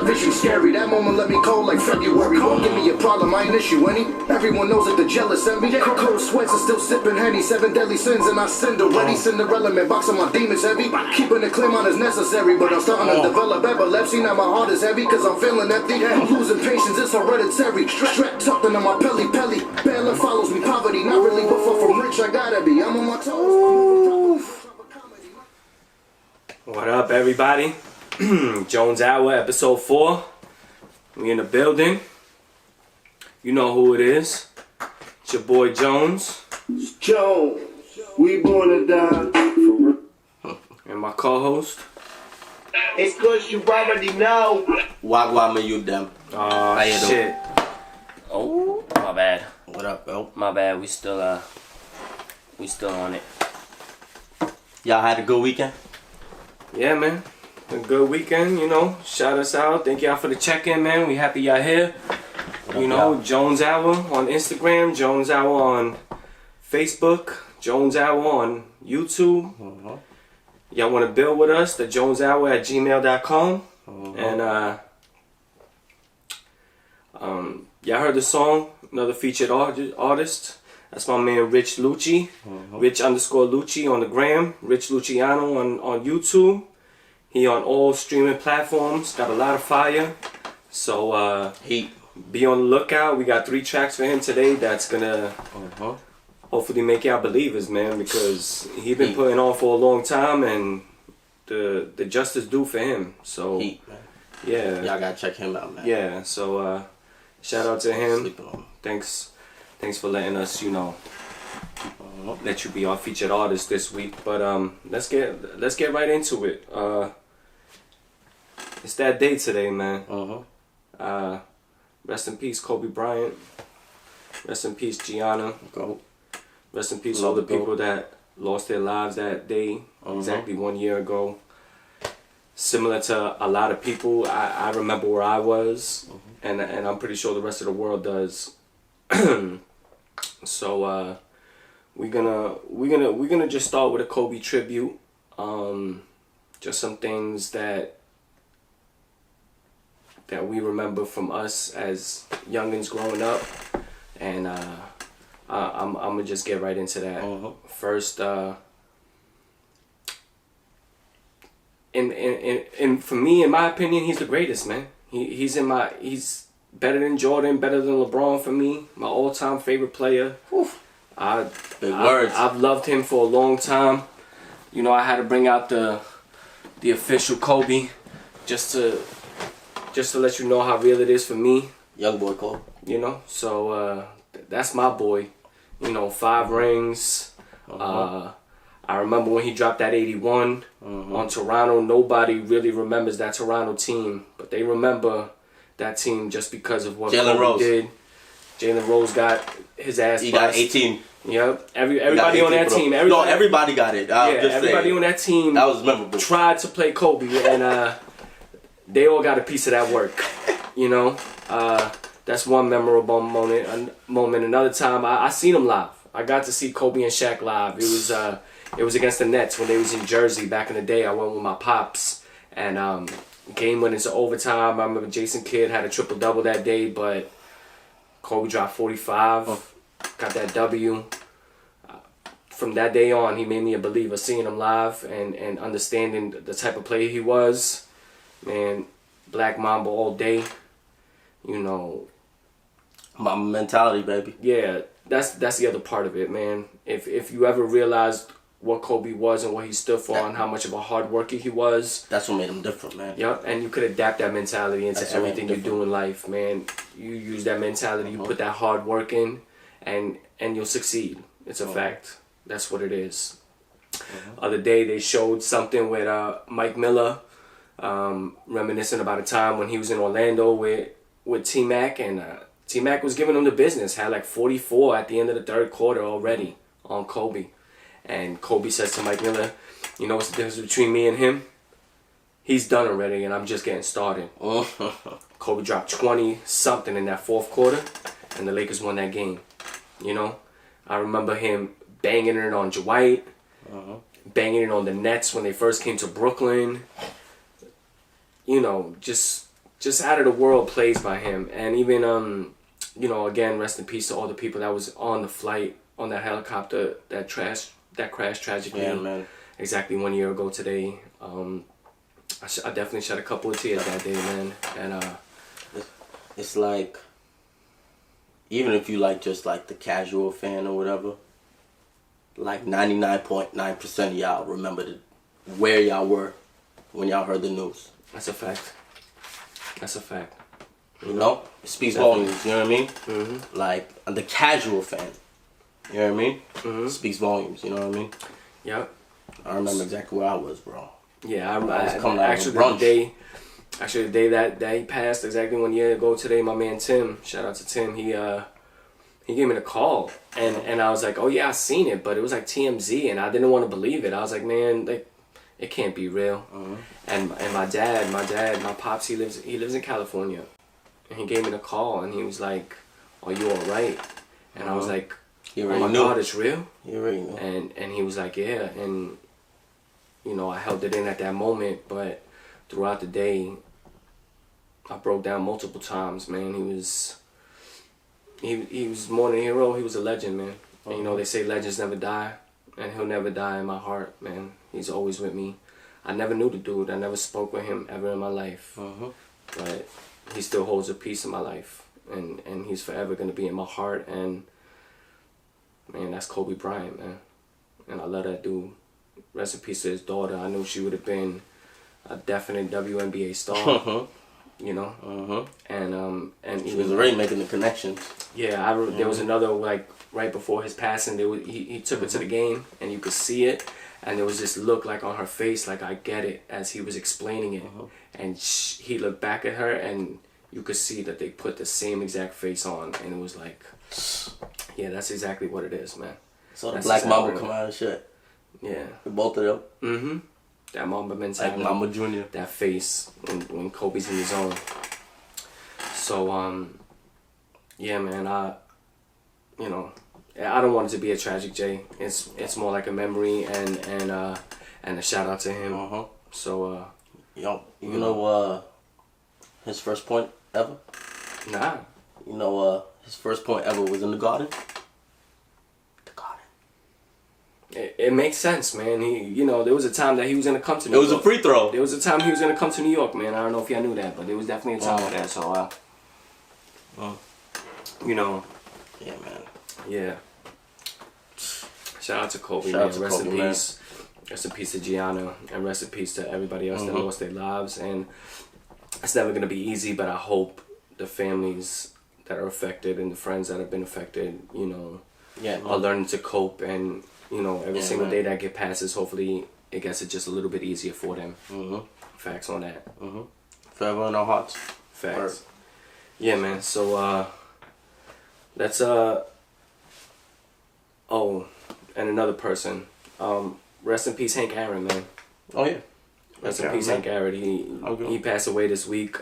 television scary. That moment let me cold like February. Don't give me a problem, I ain't issue any. Everyone knows that the jealous envy. Cold sweats and still sipping Henny. 7 deadly sins and I sinned already. Cinderella man, boxing my demons heavy. Keeping the claim on is necessary, but I'm starting to develop epilepsy. Now my heart is heavy cause I'm feeling empty. I'm losing patience, it's hereditary. Strap tucked into my pelly. Bailing follows me, poverty. Not really, but from rich I gotta be. I'm on my toes. What up, everybody? Jones Hour, episode 4. We in the building. You know who it is. It's your boy Jones. It's Jones. We born to die. And my co-host. It's Kush, you already know. Wagwan me you them. Oh shit. Oh, my bad. What up, bro? My bad. We still on it. Y'all had a good weekend? Yeah, man. A good weekend, you know. Shout us out. Thank y'all for the check-in, man. We happy y'all here. You know, Jones Hour on Instagram, Jones Hour on Facebook, Jones Hour on YouTube. Y'all want to build with us, the joneshour at gmail.com. And y'all heard the song, another featured artist. That's my man Rich Lucci. Rich_Lucci on the gram. Rich Luciano on YouTube. He on all streaming platforms. Got a lot of fire. So be on the lookout. We got 3 tracks for him today that's gonna hopefully make y'all believers, man, because he been putting on for a long time and the justice due for him. So yeah. Y'all gotta check him out, man. Yeah, so shout out to him. Thanks for letting us, you know, let you be our featured artist this week. But let's get right into it. It's that day today, man. Rest in peace, Kobe Bryant. Rest in peace, Gianna. Rest in peace, all the people that lost their lives that day, exactly 1 year ago. Similar to a lot of people, I remember where I was, and I'm pretty sure the rest of the world does. So we're gonna just start with a Kobe tribute. Just some things that we remember from us as youngins growing up, and I'm gonna just get right into that. First, and for me, in my opinion, he's the greatest, man. He's better than Jordan, better than LeBron for me. My all-time favorite player. I've loved him for a long time. You know, I had to bring out the official Kobe just to let you know how real it is for me. Young boy Kobe. You know, so that's my boy. You know, 5 rings. I remember when he dropped that 81 on Toronto. Nobody really remembers that Toronto team, but they remember that team just because of what Kobe did. Jalen Rose got his ass He bust. got 18. Yep. Everybody on that team. Everybody got it. Everybody on that team that was memorable. Tried to play Kobe, and they all got a piece of that work. You know, that's one memorable moment. Another time, I seen him live. I got to see Kobe and Shaq live. It was against the Nets when they was in Jersey back in the day. I went with my pops, and game went into overtime. I remember Jason Kidd had a triple-double that day, but Kobe dropped 45, got that W. From that day on, he made me a believer, seeing him live and understanding the type of player he was. Man, Black Mamba all day. You know, Mamba mentality, baby. Yeah, that's the other part of it, man. If you ever realized what Kobe was and what he stood for and how much of a hard worker he was. That's what made him different, man. Yep, and you could adapt that mentality into everything you do in life, man. You use that mentality, you put that hard work in, and you'll succeed. It's a fact. That's what it is. Other day they showed something with Mike Miller, reminiscing about a time when he was in Orlando with T-Mac, and T-Mac was giving him the business, had like 44 at the end of the third quarter already on Kobe. And Kobe says to Mike Miller, you know what's the difference between me and him? He's done already and I'm just getting started. Kobe dropped 20-something in that fourth quarter and the Lakers won that game. You know? I remember him banging it on Dwight, banging it on the Nets when they first came to Brooklyn. You know, just just out of the world plays by him. And even you know, again, rest in peace to all the people that was on the flight on that helicopter that crashed tragically. Yeah, man. Exactly 1 year ago today. I definitely shed a couple of tears that day, man. And it's like, even if you like just like the casual fan or whatever, like 99.9% of y'all remember where y'all were when y'all heard the news. that's a fact. That's a fact. You know, it speaks Definitely. volumes. You know what I mean? Mm-hmm. Like the casual fan. You know what I mean? Mm-hmm. It speaks volumes. You know what I mean? Yep. I remember exactly where I was, bro. Yeah, I was coming out of actually brunch. the day that he passed exactly 1 year ago today, my man Tim, shout out to Tim, he gave me the call and I was like, oh yeah, I seen it, but it was like TMZ and I didn't want to believe it. I was like, man, like it can't be real. Mm-hmm. And my pops, he lives in California, and he gave me the call and he was like, are you all right? And I was like, You oh already my knew. God, it's real. You already knew. And he was like, yeah. And, you know, I held it in at that moment, but throughout the day, I broke down multiple times, man. He was more than a hero. He was a legend, man. And, you know, they say legends never die, and he'll never die in my heart, man. He's always with me. I never knew the dude. I never spoke with him ever in my life. But he still holds a piece in my life, and he's forever going to be in my heart. And, man, that's Kobe Bryant, man. And I love that dude. Rest in peace to his daughter. I knew she would have been a definite WNBA star. You know, and He was already making the connections. yeah, there was another, like right before his passing, he took her to the game and you could see it, and there was this look like on her face, like I get it, as he was explaining it, and he looked back at her and you could see that they put the same exact face on, and it was like, yeah, that's exactly what it is, man. So the That's Black exactly Mamba come out and shit. Yeah. Both of them. Mm-hmm. That Mamba mentality. Like Mamba Jr. That face when Kobe's in his zone. So yeah, man, I don't want it to be a tragic J. It's more like a memory and a shout out to him. So Yo, you know his first point ever? nah. You know his first point ever was in the Garden? The Garden. It makes sense, man. There was a time that he was gonna come to New It was York. a free throw. There was a time he was gonna come to New York, man. I don't know if y'all knew that, but there was definitely a time for that. So Yeah, man. yeah. Shout out to Kobe, Shout out man. to Rest Kobe, in man. peace. Rest in peace to Gianna, and rest in peace to everybody else that lost their lives. And it's never gonna be easy, but I hope the families that are affected and the friends that have been affected, Yeah, are learning to cope. And every Yeah, single man. day that get passes, hopefully it gets it just a little bit easier for them. Facts on that. Forever in our hearts. Facts. Word. Yeah, man. So let's and another person. Rest in peace, Hank Aaron, man. Oh yeah. Rest in Okay, peace, man. Hank Aaron. Okay. He passed away this week.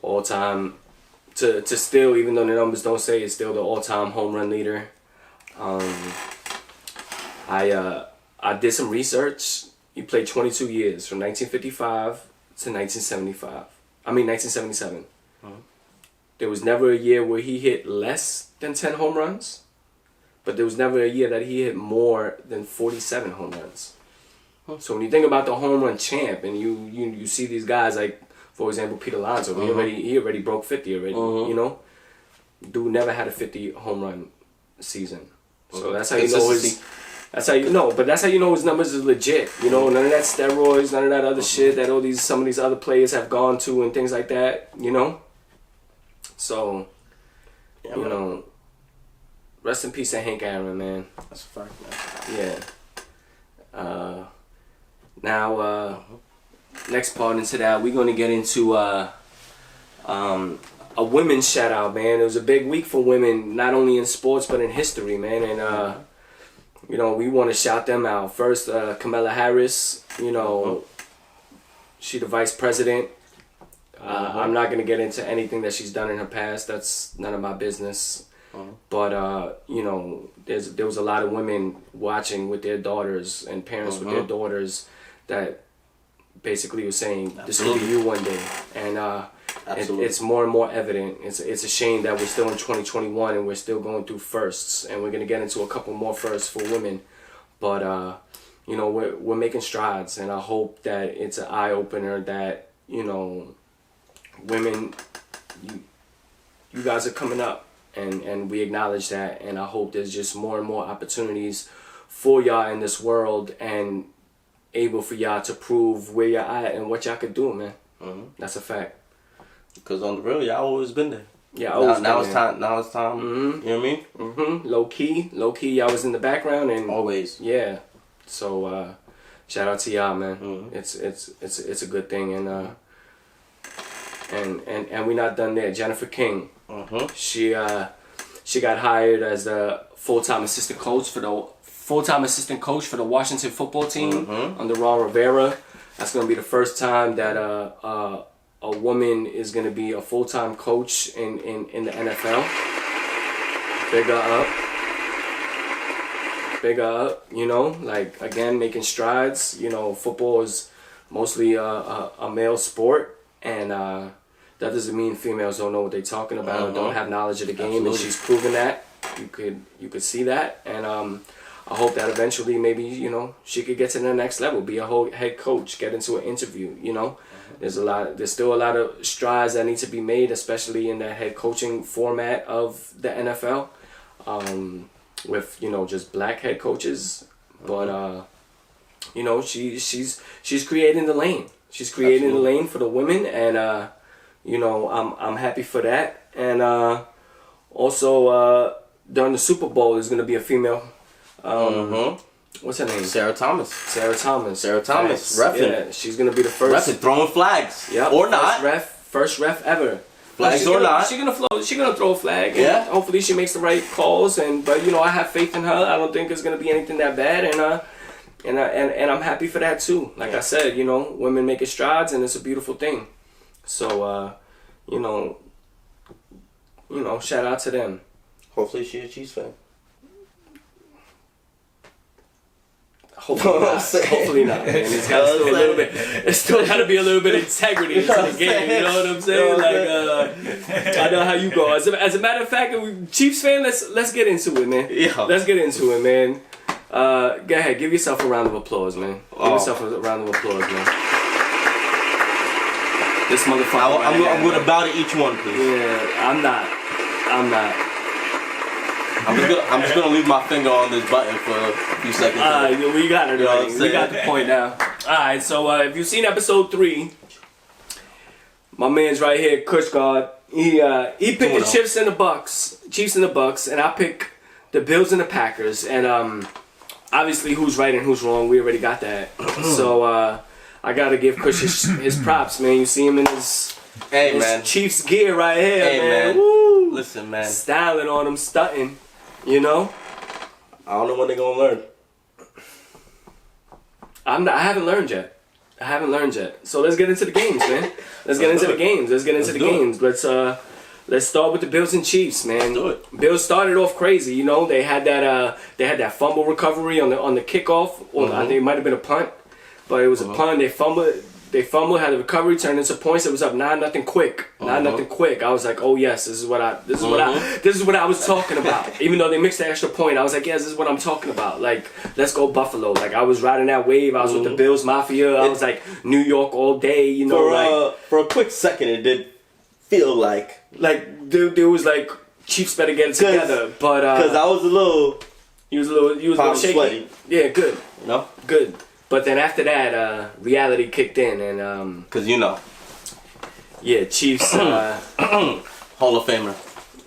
All time to still, even though the numbers don't say, it's still the all time home run leader. I did some research. He played 22 years from 1955 to 1975. 1977. There was never a year where he hit less than 10 home runs, but there was never a year that he hit more than 47 home runs. So when you think about the home run champ, and you see these guys like, for example, Pete Alonso, he already broke 50 already. Dude never had a 50 home run season. So that's how you know his. That's how you know, but that's how you know his numbers is legit. None of that steroids, none of that other shit that some of these other players have gone to and things like that. So, Yeah, rest in peace to Hank Aaron, man. That's a fact, man. Yeah. Now, next part into that, we're gonna get into a women's shout out, man. It was a big week for women, not only in sports but in history, man. And we want to shout them out. First, Kamala Harris. She the vice president. I'm not gonna get into anything that she's done in her past. That's none of my business. But there was a lot of women watching with their daughters and parents with their daughters that basically was saying this could Absolutely. be you one day, and Absolutely. it's more and more evident. It's a shame that we're still in 2021 and we're still going through firsts, and we're gonna get into a couple more firsts for women, but you know, we're making strides, and I hope that it's an eye opener that, you know, women, you guys are coming up, and we acknowledge that, and I hope there's just more and more opportunities for y'all in this world, and able for y'all to prove where y'all at and what y'all could do, man. That's a fact. Because on the real, y'all always been there. Yeah, Now it's time. Now it's time. You know what I mean? Low key, y'all was in the background, and Always. yeah. So shout out to y'all, man. It's a good thing, and we're not done there. Jennifer King, she got hired as the full-time assistant coach for the Washington football team under Ron Rivera. That's gonna be the first time that a woman is gonna be a full-time coach in the NFL. Big up, you know, like, again, making strides. You know, football is mostly a male sport, and that doesn't mean females don't know what they're talking about or don't have knowledge of the game. Absolutely. And she's proven that. You could see that, and I hope that eventually maybe, you know, she could get to the next level, be a whole head coach, get into an interview. You know, there's still a lot of strides that need to be made, especially in the head coaching format of the NFL. With, you know, just black head coaches, but you know, she's creating the lane. She's creating the lane for the women, and you know, I'm happy for that. And also during the Super Bowl, there's gonna be a female. What's her name? Sarah Thomas. Reffing. Yeah, she's gonna be the first. Reffing, throwing flags. Yep, Or not. First ref ever. Flags or not. She's gonna throw a flag. And Yeah. hopefully she makes the right calls. But you know, I have faith in her. I don't think it's gonna be anything that bad. And I'm happy for that too. Like I said, you know, women making strides, and it's a beautiful thing. So you know, shout out to them. Hopefully she's a Chiefs fan. Hopefully not. Hopefully not, man. It's got still a little bit. It's still got to be a little bit of integrity into the game. You know what I'm saying? Like, I know how you go. As a matter of fact, Chiefs fan, let's get into it, man. Yeah. Let's get into it, man. Go ahead, give yourself a round of applause, man. Give yourself a round of applause, man. This motherfucker. I'm going to bow to each one, please. Yeah, I'm not. I'm just gonna leave my finger on this button for a few seconds. We got it. You know what I'm We saying? got the point now. Alright, so if you've seen episode 3, my man's right here, Kush God. He picked the Chiefs and the Bucks, and I picked the Bills and the Packers. And obviously, who's right and who's wrong, we already got that. So I gotta give Kush his props, man. You see him in his Chiefs gear right here, man. Woo! Listen, man. Styling on him, stunting. You know? I don't know when they're gonna learn. I haven't learned yet. So let's get into the games, man. Let's get into the games. Let's start with the Bills and Chiefs, man. Let's do it. Bills started off crazy, you know. They had that fumble recovery on the kickoff, or I think it might have been a punt, but it was a punt. They fumbled, had the recovery, turned into points. It was up 9-0 quick. 9-0 quick. I was like, oh yes, this is what I was talking about. Even though they mixed the extra point, I was like, yes, this is what I'm talking about. Like, let's go Buffalo. Like, I was riding that wave. I was with the Bills Mafia. I was like, New York all day, you know. For a quick second, it did feel like there was like, Chiefs better get it together. But because I was a little, you was a little shaky. Sweaty. Yeah, good. You know, good. But then after that, reality kicked in, and because you know, yeah, Chiefs, Hall of Famer,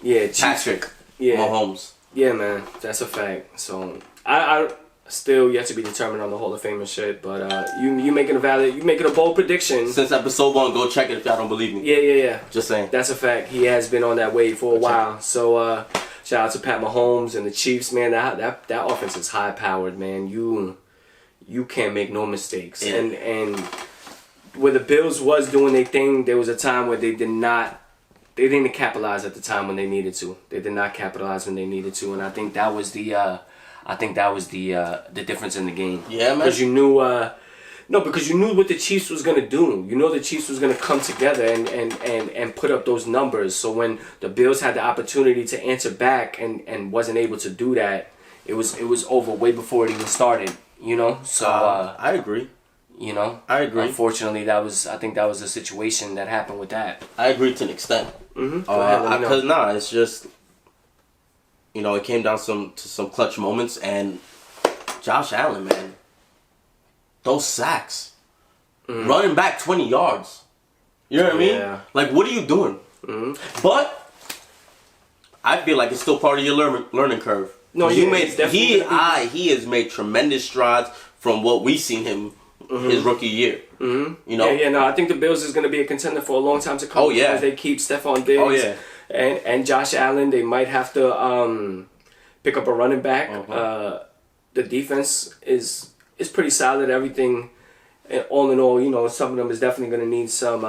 yeah, Chiefs, Patrick, yeah, Mahomes, yeah, man, that's a fact. So I still yet to be determined on the Hall of Famer shit, but you making a bold prediction. Since episode 1, go check it if y'all don't believe me. Yeah. Just saying. That's a fact. He has been on that wave for a while. So shout out to Pat Mahomes and the Chiefs, man. That offense is high powered, man. You can't make no mistakes. Yeah. And where the Bills was doing their thing, there was a time where they didn't capitalize at the time when they needed to. They did not capitalize when they needed to, and I think that was the difference in the game. Yeah, man. Because you knew No, because you knew what the Chiefs was gonna do. You know the Chiefs was gonna come together and put up those numbers. So when the Bills had the opportunity to answer back and wasn't able to do that, it was over way before it even started. You know, so I agree. You know, I agree. Unfortunately, I think that was the situation that happened with that. I agree to an extent. Mm-hmm. Because it's just, it came down to some clutch moments, and Josh Allen, man, those sacks, running back 20 yards. You know what I mean? Yeah. Like, what are you doing? Mm-hmm. But I feel like it's still part of your learning curve. No, he has made tremendous strides from what we seen him his rookie year. Mm-hmm. I think the Bills is going to be a contender for a long time to come. Oh yeah, as they keep Stephon Diggs. Oh yeah, and Josh Allen. They might have to pick up a running back. The defense is pretty solid. Everything, all in all, some of them is definitely going to need some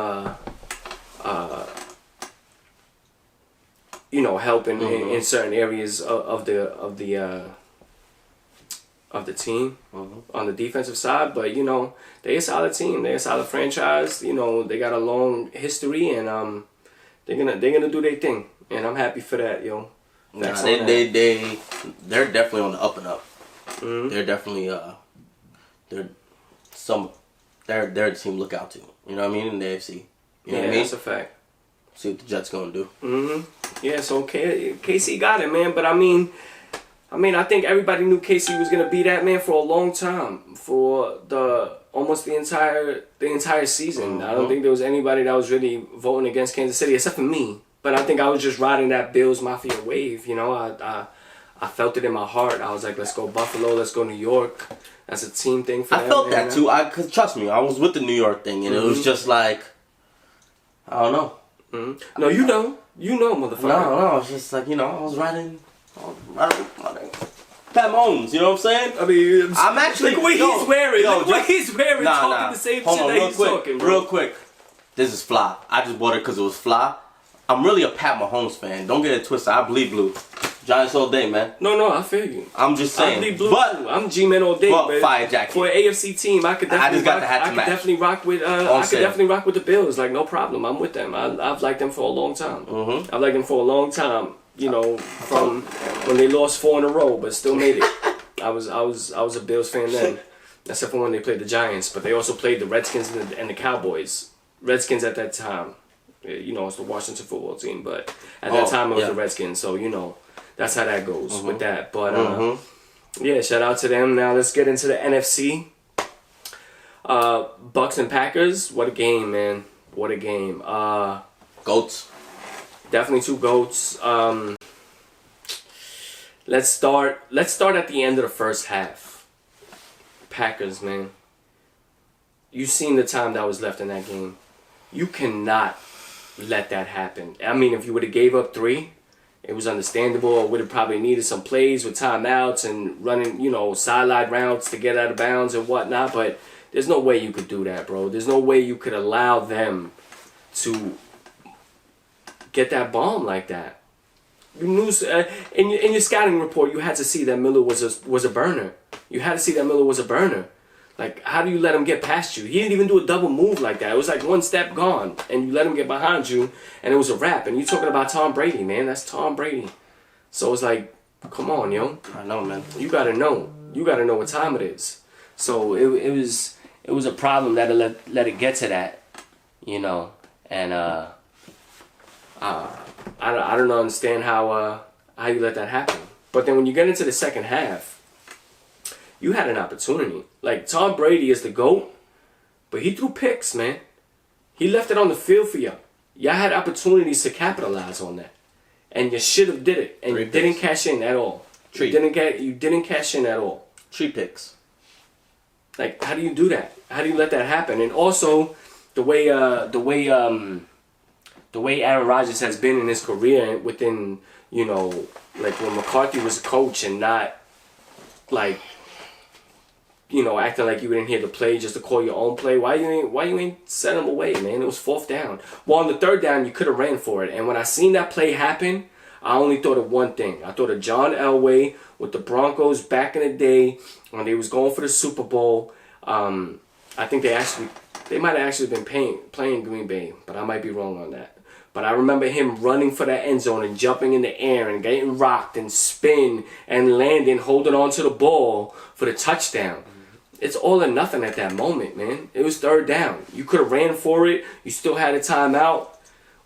help in certain areas of the team on the defensive side. But they're a solid team. They're a solid franchise. They got a long history, and they're gonna do their thing, and I'm happy for that, yo. They're definitely on the up and up. Mm-hmm. They're definitely they're a team to look out to. You know what I mean? In the AFC. You know what I mean? That's a fact. See what the Jets gonna do. Yeah, so KC got it, man. But I mean, I think everybody knew KC was gonna be that, man, for a long time, for almost the entire season. I don't think there was anybody that was really voting against Kansas City except for me. But I think I was just riding that Bills Mafia wave. I felt it in my heart. I was like, let's go Buffalo, let's go New York. That's a team thing for them. I felt that too. Cause trust me, I was with the New York thing, and it was just like, I don't know. Mm-hmm. No, you know, motherfucker. No, it's just like, I was riding Pat Mahomes, you know what I'm saying? I mean, I'm actually... Look what he's wearing. Look what he's wearing. Talking the same shit that he's talking, bro. Real quick. This is fly. I just bought it because it was fly. I'm really a Pat Mahomes fan. Don't get it twisted. I bleed blue. Giants all day, man. No, I feel you. I'm just saying. I bleed blue. But I'm G-Man all day, but man. Fire jacket. For an AFC team, I could definitely rock with the Bills. Like, no problem. I'm with them. I've liked them for a long time. I've liked them for a long time. From when they lost 4 in a row, but still made it. I was a Bills fan then, except for when they played the Giants. But they also played the Redskins and the Cowboys. Redskins at that time, it's the Washington football team, but at that time it was the Redskins. So that's how that goes with that. But yeah, shout out to them. Now let's get into the NFC. Bucks and Packers. What a game, man! What a game. Goats. Definitely 2 goats. Let's start at the end of the first half. Packers, man. You seen the time that was left in that game. You cannot let that happen. I mean, if you would have gave up 3, it was understandable. Or would have probably needed some plays with timeouts and running, sideline routes to get out of bounds and whatnot. But there's no way you could do that, bro. There's no way you could allow them to get that bomb like that. You knew in your scouting report, you had to see that Miller was a burner. You had to see that Miller was a burner. Like, how do you let him get past you? He didn't even do a double move like that. It was like 1 step gone, and you let him get behind you, and it was a wrap. And you're talking about Tom Brady, man. That's Tom Brady. So it's like, come on, yo. I know, man. You gotta know. You gotta know what time it is. So it was a problem that let it get to that, and I don't understand how you let that happen. But then when you get into the second half, you had an opportunity. Like, Tom Brady is the GOAT, but he threw picks, man. He left it on the field for y'all. Y'all had opportunities to capitalize on that, and you should have did it, and you didn't cash in at all. You didn't cash in at all. 3 picks. Like, how do you do that? How do you let that happen? And also, the way Aaron Rodgers has been in his career within, like when McCarthy was a coach and not, like, acting like you didn't hear the play just to call your own play. Why you ain't set him away, man? It was 4th down. Well, on the 3rd down, you could have ran for it. And when I seen that play happen, I only thought of one thing. I thought of John Elway with the Broncos back in the day when they was going for the Super Bowl. I think they might have actually been playing Green Bay, but I might be wrong on that. But I remember him running for that end zone and jumping in the air and getting rocked and spin and landing, holding on to the ball for the touchdown. It's all or nothing at that moment, man. It was third down. You could have ran for it. You still had a timeout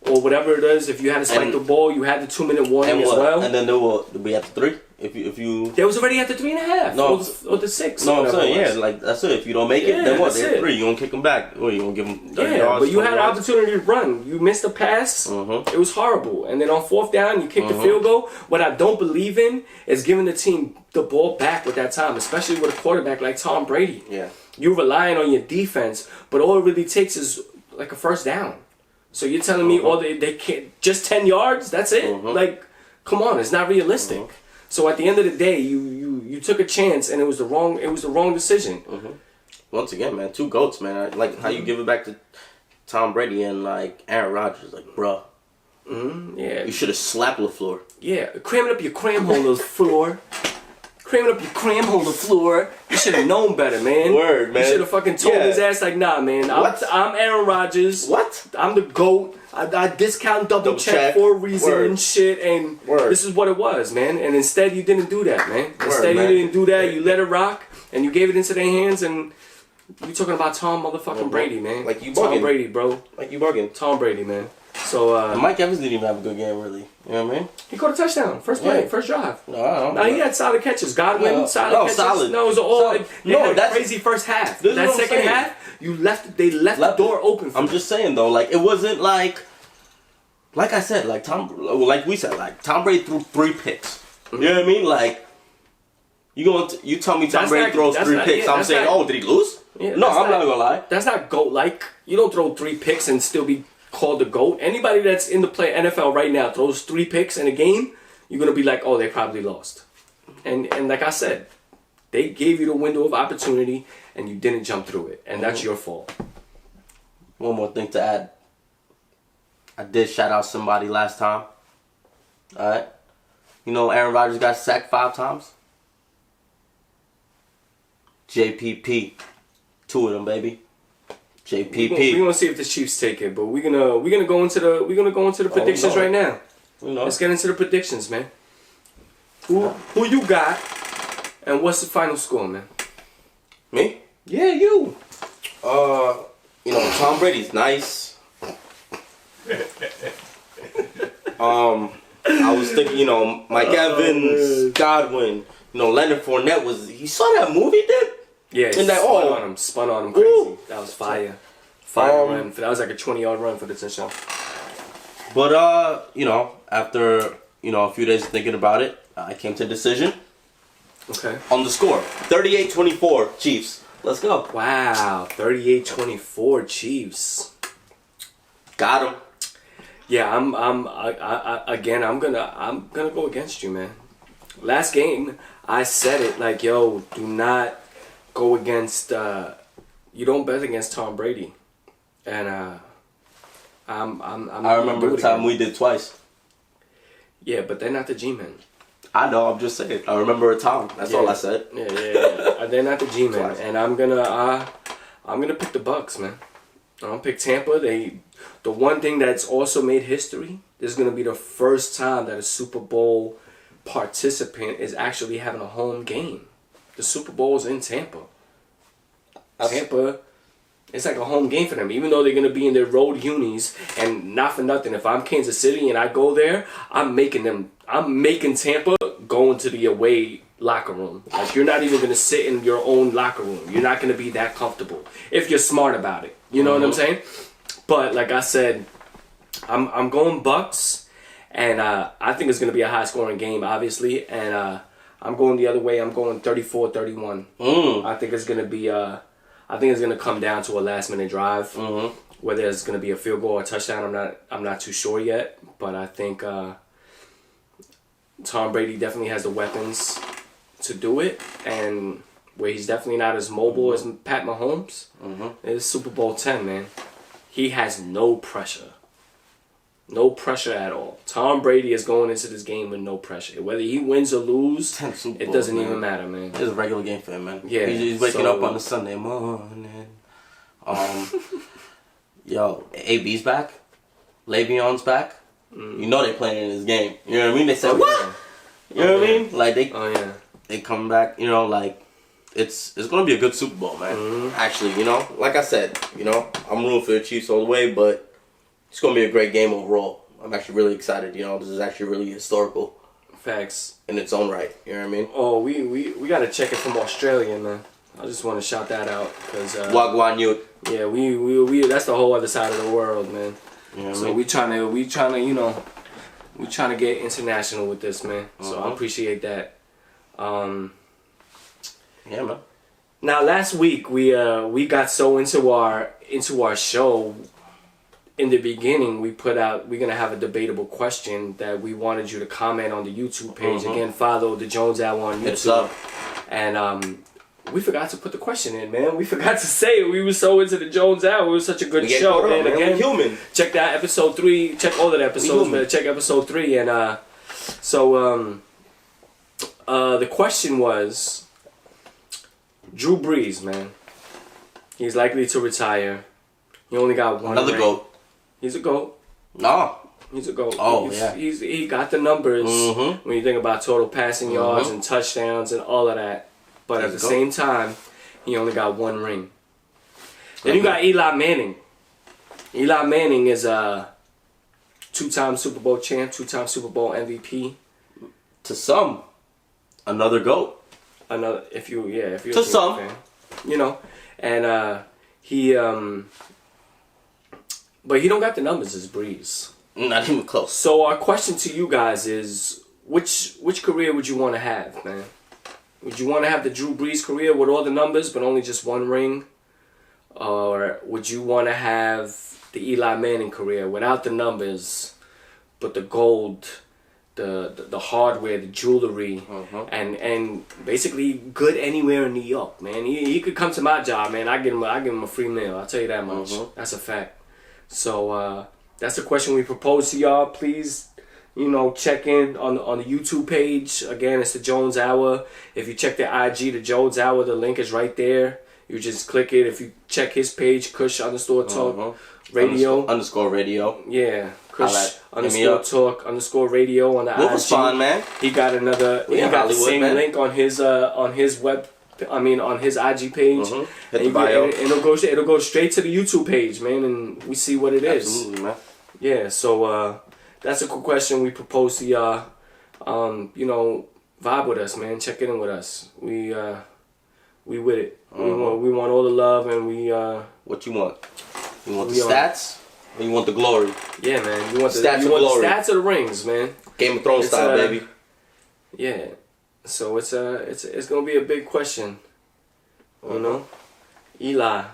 or whatever it is. If you had to spike the ball, you had the 2-minute warning as well. And then we had the 3. If you There was already at the 3.5. No, or the 6. No, I'm saying, yeah, like that's it. If you don't make it, then what? They're it. 3. You gonna kick them back, or you gonna give them 30 yards? But you had an yards. opportunity to run. You missed a pass. It was horrible. And then on 4th down, you kicked the field goal. What I don't believe in is giving the team the ball back with that time, especially with a quarterback like Tom Brady. Yeah. You're relying on your defense, but all it really takes is like a first down. So you're telling me all they can't just 10 yards? That's it? Like, come on, it's not realistic. So at the end of the day, you took a chance and it was the wrong decision. Once again, man, 2 GOATs, man. Like how you give it back to Tom Brady and like Aaron Rodgers, like, bruh. Yeah. You should have slapped LaFleur. Yeah, cramming up your cram holder floor. Cramming up your cram holder floor. You should have known better, man. Word, man. You should have fucking told his ass like, nah, man. I'm Aaron Rodgers. What? I'm the GOAT. I discount double check for a reason and shit, and this is what it was, man. And instead, you didn't do that, man. Instead, you didn't do that. You let it rock, and you gave it into their hands, and you talking about Tom motherfucking Brady, man. Like you Tom bugging. Brady, bro. Like you bugging. Tom Brady, man. So And Mike Evans didn't even have a good game, really. You know what I mean? he caught a touchdown, first play, first drive. No, I don't Now he had solid catches. Godwin, solid catches. solid. No, it was all. Solid. They had a crazy first half. This is That what I'm second saying. half, they left the door open for I'm them. just saying though, like it wasn't like I said, like we said, like Tom Brady threw 3 picks. You know what I mean? Like you tell me Tom That's Brady not- throws that's 3 not- picks. yeah, I'm that's saying, not- oh, did he lose? Yeah, No, that's I'm not gonna lie. That's not GOAT like. You don't throw 3 picks and still be called the GOAT. Anybody that's in the NFL right now throws 3 picks in a game, you're gonna be like, oh, they probably lost. And like I said, they gave you the window of opportunity and you didn't jump through it, and that's your fault. One more thing to add. I did shout out somebody last time. Alright? You know Aaron Rodgers got sacked 5 times? JPP. 2 of them, baby. JPP. We're gonna see if the Chiefs take it, but we're gonna go into the predictions right now. Let's get into the predictions, man. Who you got, and what's the final score, man? Me? Yeah, you. You know, Tom Brady's nice. I was thinking, you know, Mike Evans, Godwin, you know, Leonard Fournette you saw that movie, dude? Yeah, And that- spun on him crazy. Ooh. That was fire. Fire run. That was like a 20-yard run for the touchdown. But, you know, after, you know, a few days of thinking about it, I came to a decision Okay. on the score. 38-24, Chiefs. Let's go. Wow, 38-24 Chiefs. Got him. Yeah, I'm gonna go against you, man. Last game, I said it like, yo, do not go against. You don't bet against Tom Brady, and I remember the time we did twice. Yeah, but they're not the G-men. I know, I'm just saying. I remember a time. That's all I said. Yeah. They're not the G-men, Twice. and I'm gonna pick the Bucks, man. I'm gonna pick Tampa. The one thing that's also made history. This is gonna be the first time that a Super Bowl participant is actually having a home game. The Super Bowl is in Tampa. Tampa, it's like a home game for them, even though they're gonna be in their road unis. And not for nothing, if I'm Kansas City and I go there, I'm making Tampa go into the away locker room. Like, you're not even gonna sit in your own locker room. You're not gonna be that comfortable if you're smart about it. You know what I'm saying? But like I said, I'm going Bucks, and I think it's gonna be a high scoring game, obviously, and I'm going the other way. I'm going 34-31. I think it's gonna be I think it's gonna come down to a last minute drive. Whether it's gonna be a field goal or a touchdown, I'm not too sure yet. But I think Tom Brady definitely has the weapons to do it, and where he's definitely not as mobile as Pat Mahomes is Super Bowl 10, man. He has no pressure. No pressure at all. Tom Brady is going into this game with no pressure. Whether he wins or lose, it doesn't even matter, man. It's a regular game for him, man. Yeah, He's waking up on a Sunday morning. Yo, AB's back. Le'Veon's back. You know they playing in this game. You know what I mean? They said, what? You know what I mean? Like, they come back, you know, like, it's going to be a good Super Bowl, man. Actually, you know, like I said, you know, I'm rooting for the Chiefs all the way, but it's going to be a great game overall. I'm actually really excited, you know, this is actually really historical. Facts. In its own right, you know what I mean? Oh, we got to check it from Australia, man. I just want to shout that out, because... Wagwan Youth. Yeah, we that's the whole other side of the world, man. You know what I So mean? we trying to, you know, we trying to get international with this, man. So I appreciate that. Yeah, man. Now last week we got so into our show. In the beginning, we're gonna have a debatable question that we wanted you to comment on the YouTube page. Again, follow the Jones Hour on YouTube. It's up. And we forgot to put the question in, man. We forgot to say it. We were so into the Jones Hour. It was such a good show, man. Again, human. Check that episode 3. Check all of the episodes, but check episode 3. And so the question was, Drew Brees, man. He's likely to retire. He only got one. Another ring. GOAT. He's a GOAT. No. He's a GOAT. Oh, He got the numbers when you think about total passing yards and touchdowns and all of that. But at the same time, he only got one ring. Then you got Eli Manning. Eli Manning is a 2-time Super Bowl champ, 2-time Super Bowl MVP. To some, another GOAT. Another, if you're to some, fan, you know, and he but he don't got the numbers as Breeze. Not even close. So our question to you guys is, which career would you want to have, man? Would you want to have the Drew Brees career with all the numbers but only just one ring? Or would you want to have the Eli Manning career without the numbers but the gold, the hardware, the jewelry, and basically good anywhere in New York, man? He could come to my job, man. I give him a free meal. I'll tell you that much. That's a fact. So that's the question we propose to y'all. Please, you know, check in on the YouTube page. Again, it's the Jones Hour. If you check the IG, the Jones Hour, the link is right there. You just click it. If you check his page, Kush _talk radio underscore radio. Yeah, Kush _talk _radio on the IG. We'll respond, man. He got another. He got Hollywood, the same link on his web. I mean, on his IG page. Hit the bio. It'll go straight to the YouTube page, man, and we see what it is. Absolutely, man. Yeah, so that's a cool question we propose to y'all. You know, vibe with us, man. Check in with us. We with it. We want all the love, and we. What you want? You want the stats, or you want the glory? Yeah, man. You want the stats the stats of the rings, man. Game of Thrones style, baby. Yeah. So it's gonna be a big question. You know, Eli,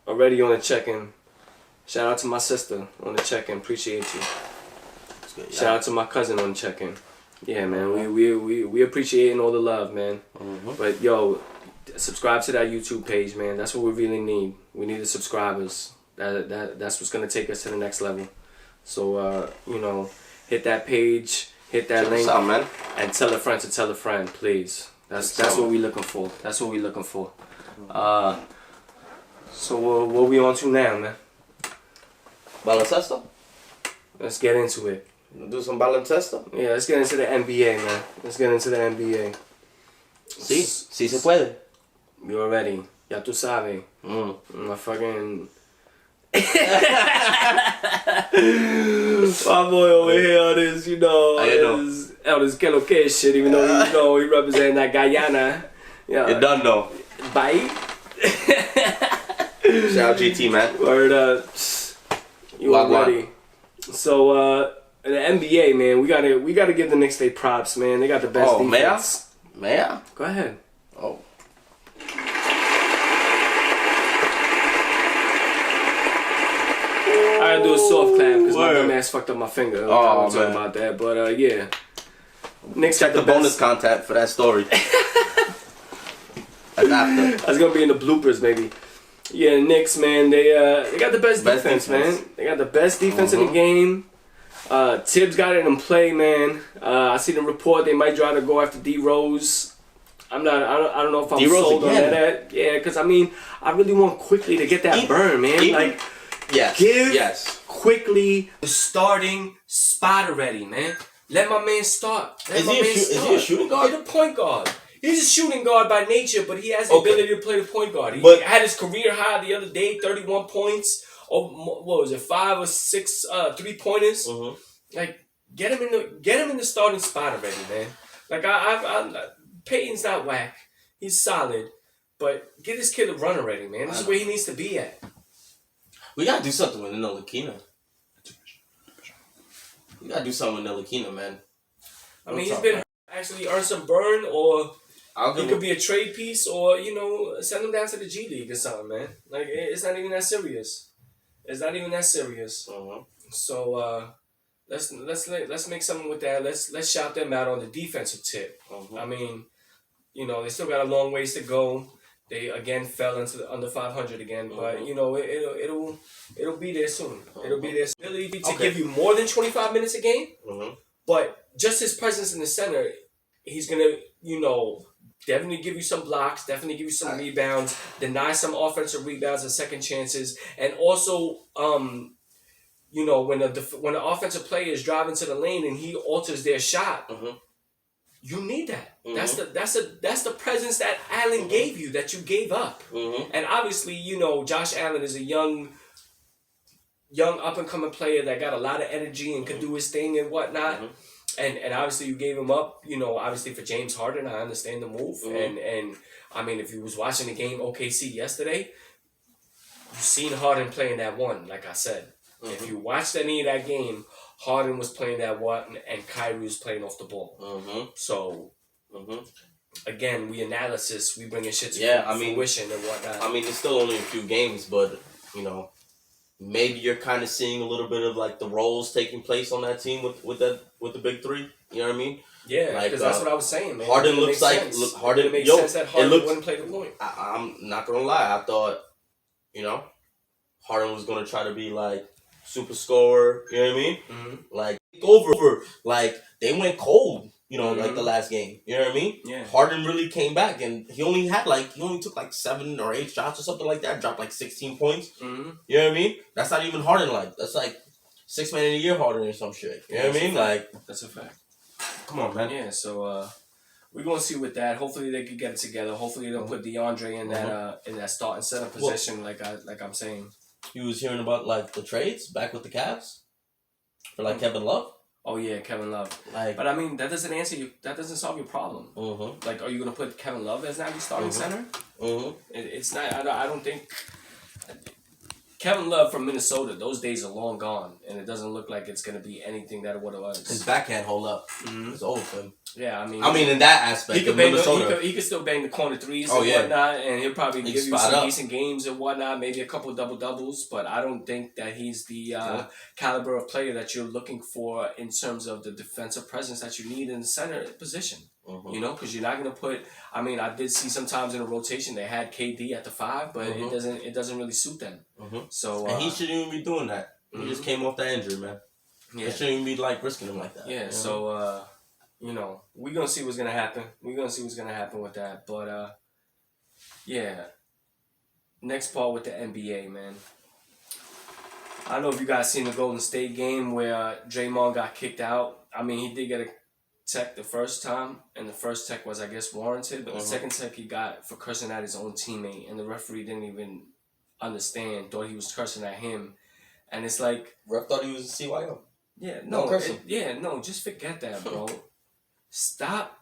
already on the check-in. Shout out to my sister on the check-in. Appreciate you. Good, yeah. Shout out to my cousin on the check-in. Yeah, man. We appreciating all the love, man. But yo, subscribe to that YouTube page, man. That's what we really need. We need the subscribers. That's what's gonna take us to the next level. So you know, hit that page. Hit that link out, man. And tell a friend to tell a friend, please. That's what we looking for. That's what we looking for. So what we on to now, man? Baloncesto? Let's get into it. Do some baloncesto? Yeah, let's get into the NBA, man. Let's get into the NBA. Sí se puede. You already. Ya tú sabes. My fucking... My boy over here on this, you know, on this que lo que shit, even though, you know, he representing that Guyana. Yeah. You done though. Bite. Shout out GT, man. Word up. You already. So, in the NBA, man, we gotta give the Knicks their props, man. They got the best defense. May I? Go ahead. Oh. I gotta do a soft clap because my dumb ass fucked up my finger. I was talking about that, but yeah. Knicks check the bonus content for that story. That's after. That's gonna be in the bloopers, maybe. Yeah, Knicks, man, they got the best defense, man. They got the best defense in the game. Tibbs got it in play, man. I see the report they might try to go after D Rose. I don't know if I'm D-Rose sold on again. that. Yeah, because I mean, I really want Quickly to get that burn, man. Like, give Quickly the starting spot already, man. Let my man start. Is he a shooting guard? He's a point guard. He's a shooting guard by nature, but he has the ability to play the point guard. He But- had his career high the other day, 31 points. Oh, what was it, 5 or 6 3-pointers? Mm-hmm. Like, get him in the starting spot already, man. Like, Peyton's not whack. He's solid, but get this kid a run already, man. This is where he needs to be at. We gotta do something with Ntilikina. We gotta do something with Ntilikina, man. I mean, he's been actually earned some burn, or he could be a trade piece, or send him down to the G League or something, man. Like, it's not even that serious. It's not even that serious. So let's make something with that. Let's shout them out on the defensive tip. I mean, they still got a long ways to go. They again fell into the under 500 again, but it'll be there soon. It'll be there. Ability to give you more than 25 minutes a game, but just his presence in the center, he's gonna definitely give you some blocks, definitely give you some rebounds, deny some offensive rebounds and second chances, and also when the offensive player is driving to the lane and he alters their shot. You need that. That's the presence that Allen gave you, that you gave up. And obviously, Josh Allen is a young up and coming player that got a lot of energy and could do his thing and whatnot. And obviously you gave him up, obviously for James Harden. I understand the move. And I mean, if you was watching the game OKC yesterday, you seen Harden playing that one, like I said. If you watched any of that game, Harden was playing that one, and Kyrie was playing off the ball. So, again, we bringing shit to fruition and whatnot. I mean, it's still only a few games, but, maybe you're kind of seeing a little bit of, like, the roles taking place on that team with the big three. You know what I mean? Yeah, because that's what I was saying, man. Harden looks like... Harden makes sense that Harden wouldn't play the point. I'm not going to lie. I thought, Harden was going to try to be, like, super scorer, you know what I mean? Like, over, like, they went cold, like the last game, you know what I mean? Yeah. Harden really came back, and he only took like 7 or 8 shots or something like that, dropped like 16 points, you know what I mean? That's not even Harden like, that's like 6 man in a year Harden or some shit, you know what I mean? Like, that's a fact. Come on, man. Yeah, so, we're gonna see with that. Hopefully they can get it together. Hopefully they'll put DeAndre in that starting center position, like I'm saying. You was hearing about, like, the trades back with the Cavs for, like, Kevin Love? Oh, yeah, Kevin Love. Like, but, I mean, that doesn't answer you. That doesn't solve your problem. Like, are you going to put Kevin Love as now your starting center? It's not. I don't think... Kevin Love from Minnesota, those days are long gone. And it doesn't look like it's going to be anything that what it was. His back can't hold up. It's old for him. Yeah, I mean in that aspect, he could still bang the corner threes and whatnot, and he'll probably give you some decent games and whatnot, maybe a couple double-doubles, but I don't think that he's the caliber of player that you're looking for in terms of the defensive presence that you need in the center position. Because you're not going to put... I mean, I did see sometimes in a rotation they had KD at the 5, but it doesn't really suit them. So and he shouldn't even be doing that. He just came off that injury, man. Yeah. They shouldn't even be, like, risking him like that. Yeah, so... we're going to see what's going to happen. We're going to see what's going to happen with that. But, yeah. Next part with the NBA, man. I don't know if you guys seen the Golden State game where Draymond got kicked out. I mean, he did get a tech the first time, and the first tech was, I guess, warranted. But the second tech he got for cursing at his own teammate, and the referee didn't even understand, thought he was cursing at him. And it's like... Ref thought he was a CYO. Yeah, no, just forget that, bro. Stop,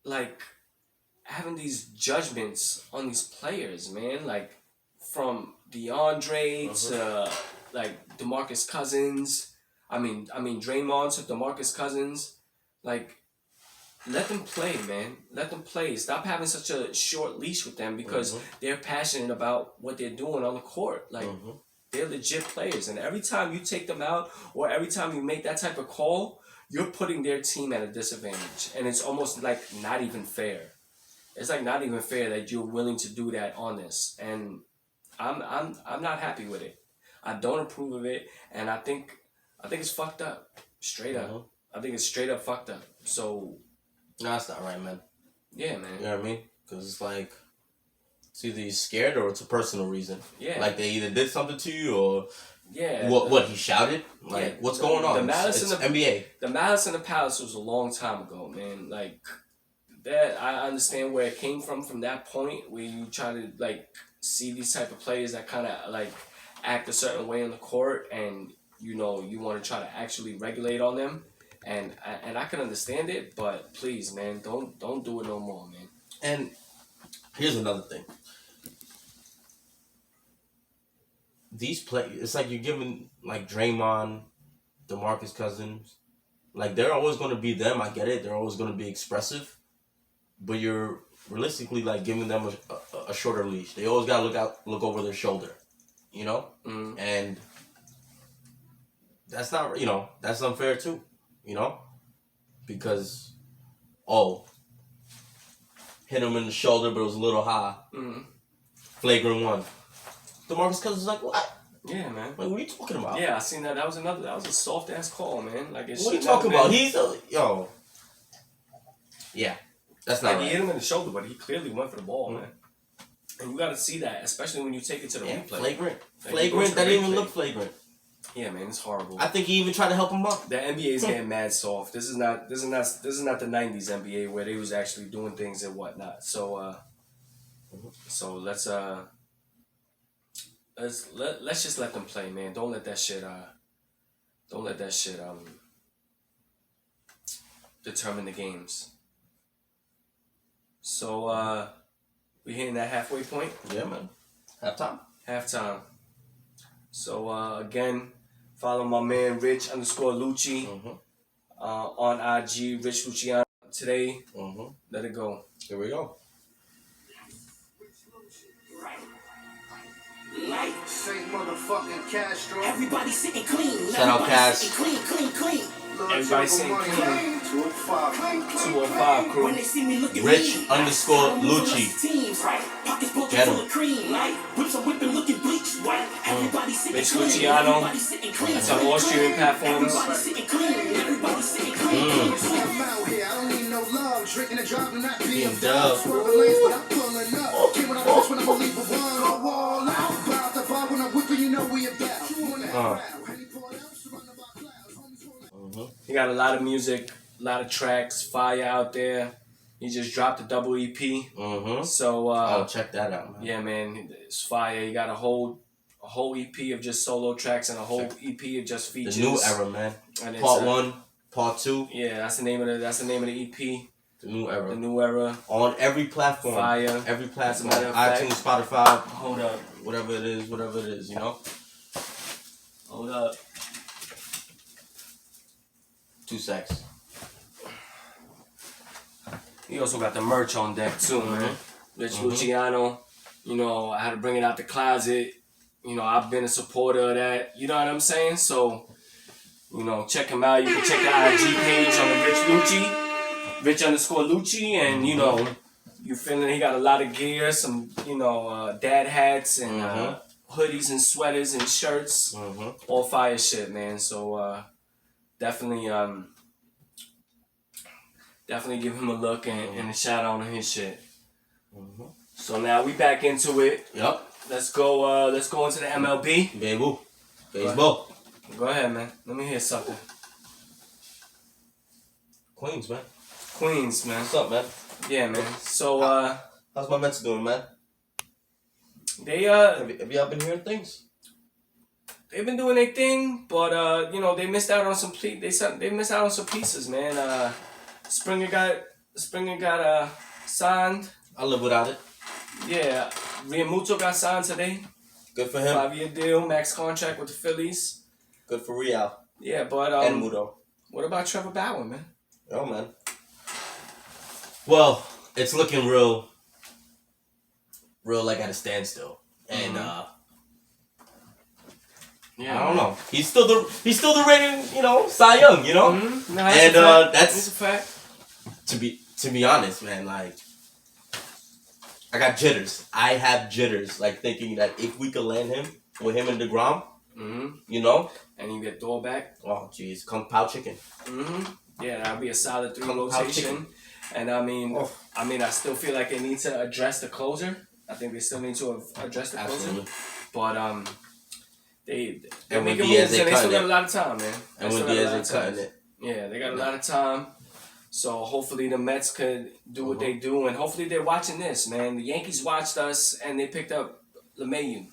like, having these judgments on these players, man. Like, from DeAndre to, like, DeMarcus Cousins. I mean, Draymond to DeMarcus Cousins. Like, let them play, man. Let them play. Stop having such a short leash with them because they're passionate about what they're doing on the court. Like, they're legit players. And every time you take them out or every time you make that type of call, you're putting their team at a disadvantage. And it's almost like not even fair. It's like not even fair that you're willing to do that on this. And I'm not happy with it. I don't approve of it. And I think it's fucked up. Straight up. I think it's straight up fucked up. So no, that's not right, man. Yeah, man. You know what I mean? Because it's like, it's either he's scared or it's a personal reason. Yeah. Like they either did something to you or yeah. What he shouted? Like what's going on? The malice it's in the NBA. The malice in the palace was a long time ago, man. Like that, I understand where it came from that point where you try to like see these type of players that kind of like act a certain way in the court, and you know you want to try to actually regulate on them, and I can understand it, but please, man, don't do it no more, man. And here's another thing. These it's like you're giving like Draymond, DeMarcus Cousins, like they're always going to be them. I get it. They're always going to be expressive, but you're realistically like giving them a shorter leash. They always got to look over their shoulder, you know, and that's not, you know, that's unfair too, you know, because hit him in the shoulder, but it was a little high. Flagrant one. DeMarcus Cousins is like, what? Yeah, man. Like, what are you talking about? Yeah, I seen that. That was a soft ass call, man. Like, what are you talking about? He's yo. Yeah, that's not right. right. He hit him in the shoulder, but he clearly went for the ball, man. And you got to see that, especially when you take it to the replay. Flagrant. Like, Flagrant. That didn't even look flagrant. Yeah, man, it's horrible. I think he even tried to help him up. The NBA is getting mad soft. This is not the '90s NBA where they was actually doing things and whatnot. So let's just let them play, man. Don't let that shit determine the games. So we hitting that halfway point. Yeah, man. Halftime. So again, follow my man Rich_Lucci on IG, Rich Luciano. Today, let it go. Here we go. Saint motherfucking Castro. Everybody sitting clean. Shout out Cass. Clean. Everybody saying clean. 205 crew. When they see me looking Rich_Lucci. Get him. Rich Luciano. That's on all streaming platforms. I'm out here, I don't need no love. Drinking and driving, not being dub. Swerving lanes, but I'm pulling up. Came when I was when I believe a one. A wall out. About the bar when I'm whipping, you know we about. He got a lot of music, a lot of tracks, fire out there. He just dropped a double EP. So check that out, man. Yeah, man, it's fire. He got a whole EP of just solo tracks and a whole EP of just features. The new era, man. And Part 1, Part 2. Yeah, that's the name of the EP. The new era. The new era. On every platform. Fire. Every platform. As a matter of fact, iTunes, Spotify. Hold up. Whatever it is, you know? Hold up. 2 secs. He also got the merch on deck too, man. Rich Luciano. You know, I had to bring it out the closet. You know, I've been a supporter of that. You know what I'm saying? So, you know, check him out. You can check the IG page on the Rich_Lucci, and you know, you feeling he got a lot of gear, some dad hats and hoodies and sweaters and shirts, all fire shit, man. So definitely give him a look and a shout out on his shit. So now we back into it. Yup. Let's go into the MLB. Baseball. Go ahead, man. Let me hear something. Queens, man. Queens, man. What's up, man? Yeah, man. So how's my Mets doing, man? They have y'all been hearing things? They've been doing their thing, but they missed out on some pieces, man. Springer got signed. I live without it. Yeah, Realmuto got signed today. Good for him. 5-year deal, max contract with the Phillies. Good for Real. Yeah, but and Muto. What about Trevor Bauer, man? Oh, man. Well, it's looking real like at a standstill, and yeah, I don't know. He's still the reigning, Cy Young, No, and that's a fact. To be honest, man, like I got jitters. I have jitters, like thinking that if we could land him with him and DeGrom, and you get Thor back. Oh, jeez, Kung Pao chicken. Yeah, that'd be a solid 3 rotation. And I still feel like they need to address the closer. I think they still need to address the closer. Absolutely. But they're And with making Diaz, moves, and they still cutting got a it. lot of time, man. And with Diaz, they cutting it. Yeah, they got a lot of time. So hopefully the Mets could do what they do, and hopefully they're watching this, man. The Yankees watched us, and they picked up LeMahieu.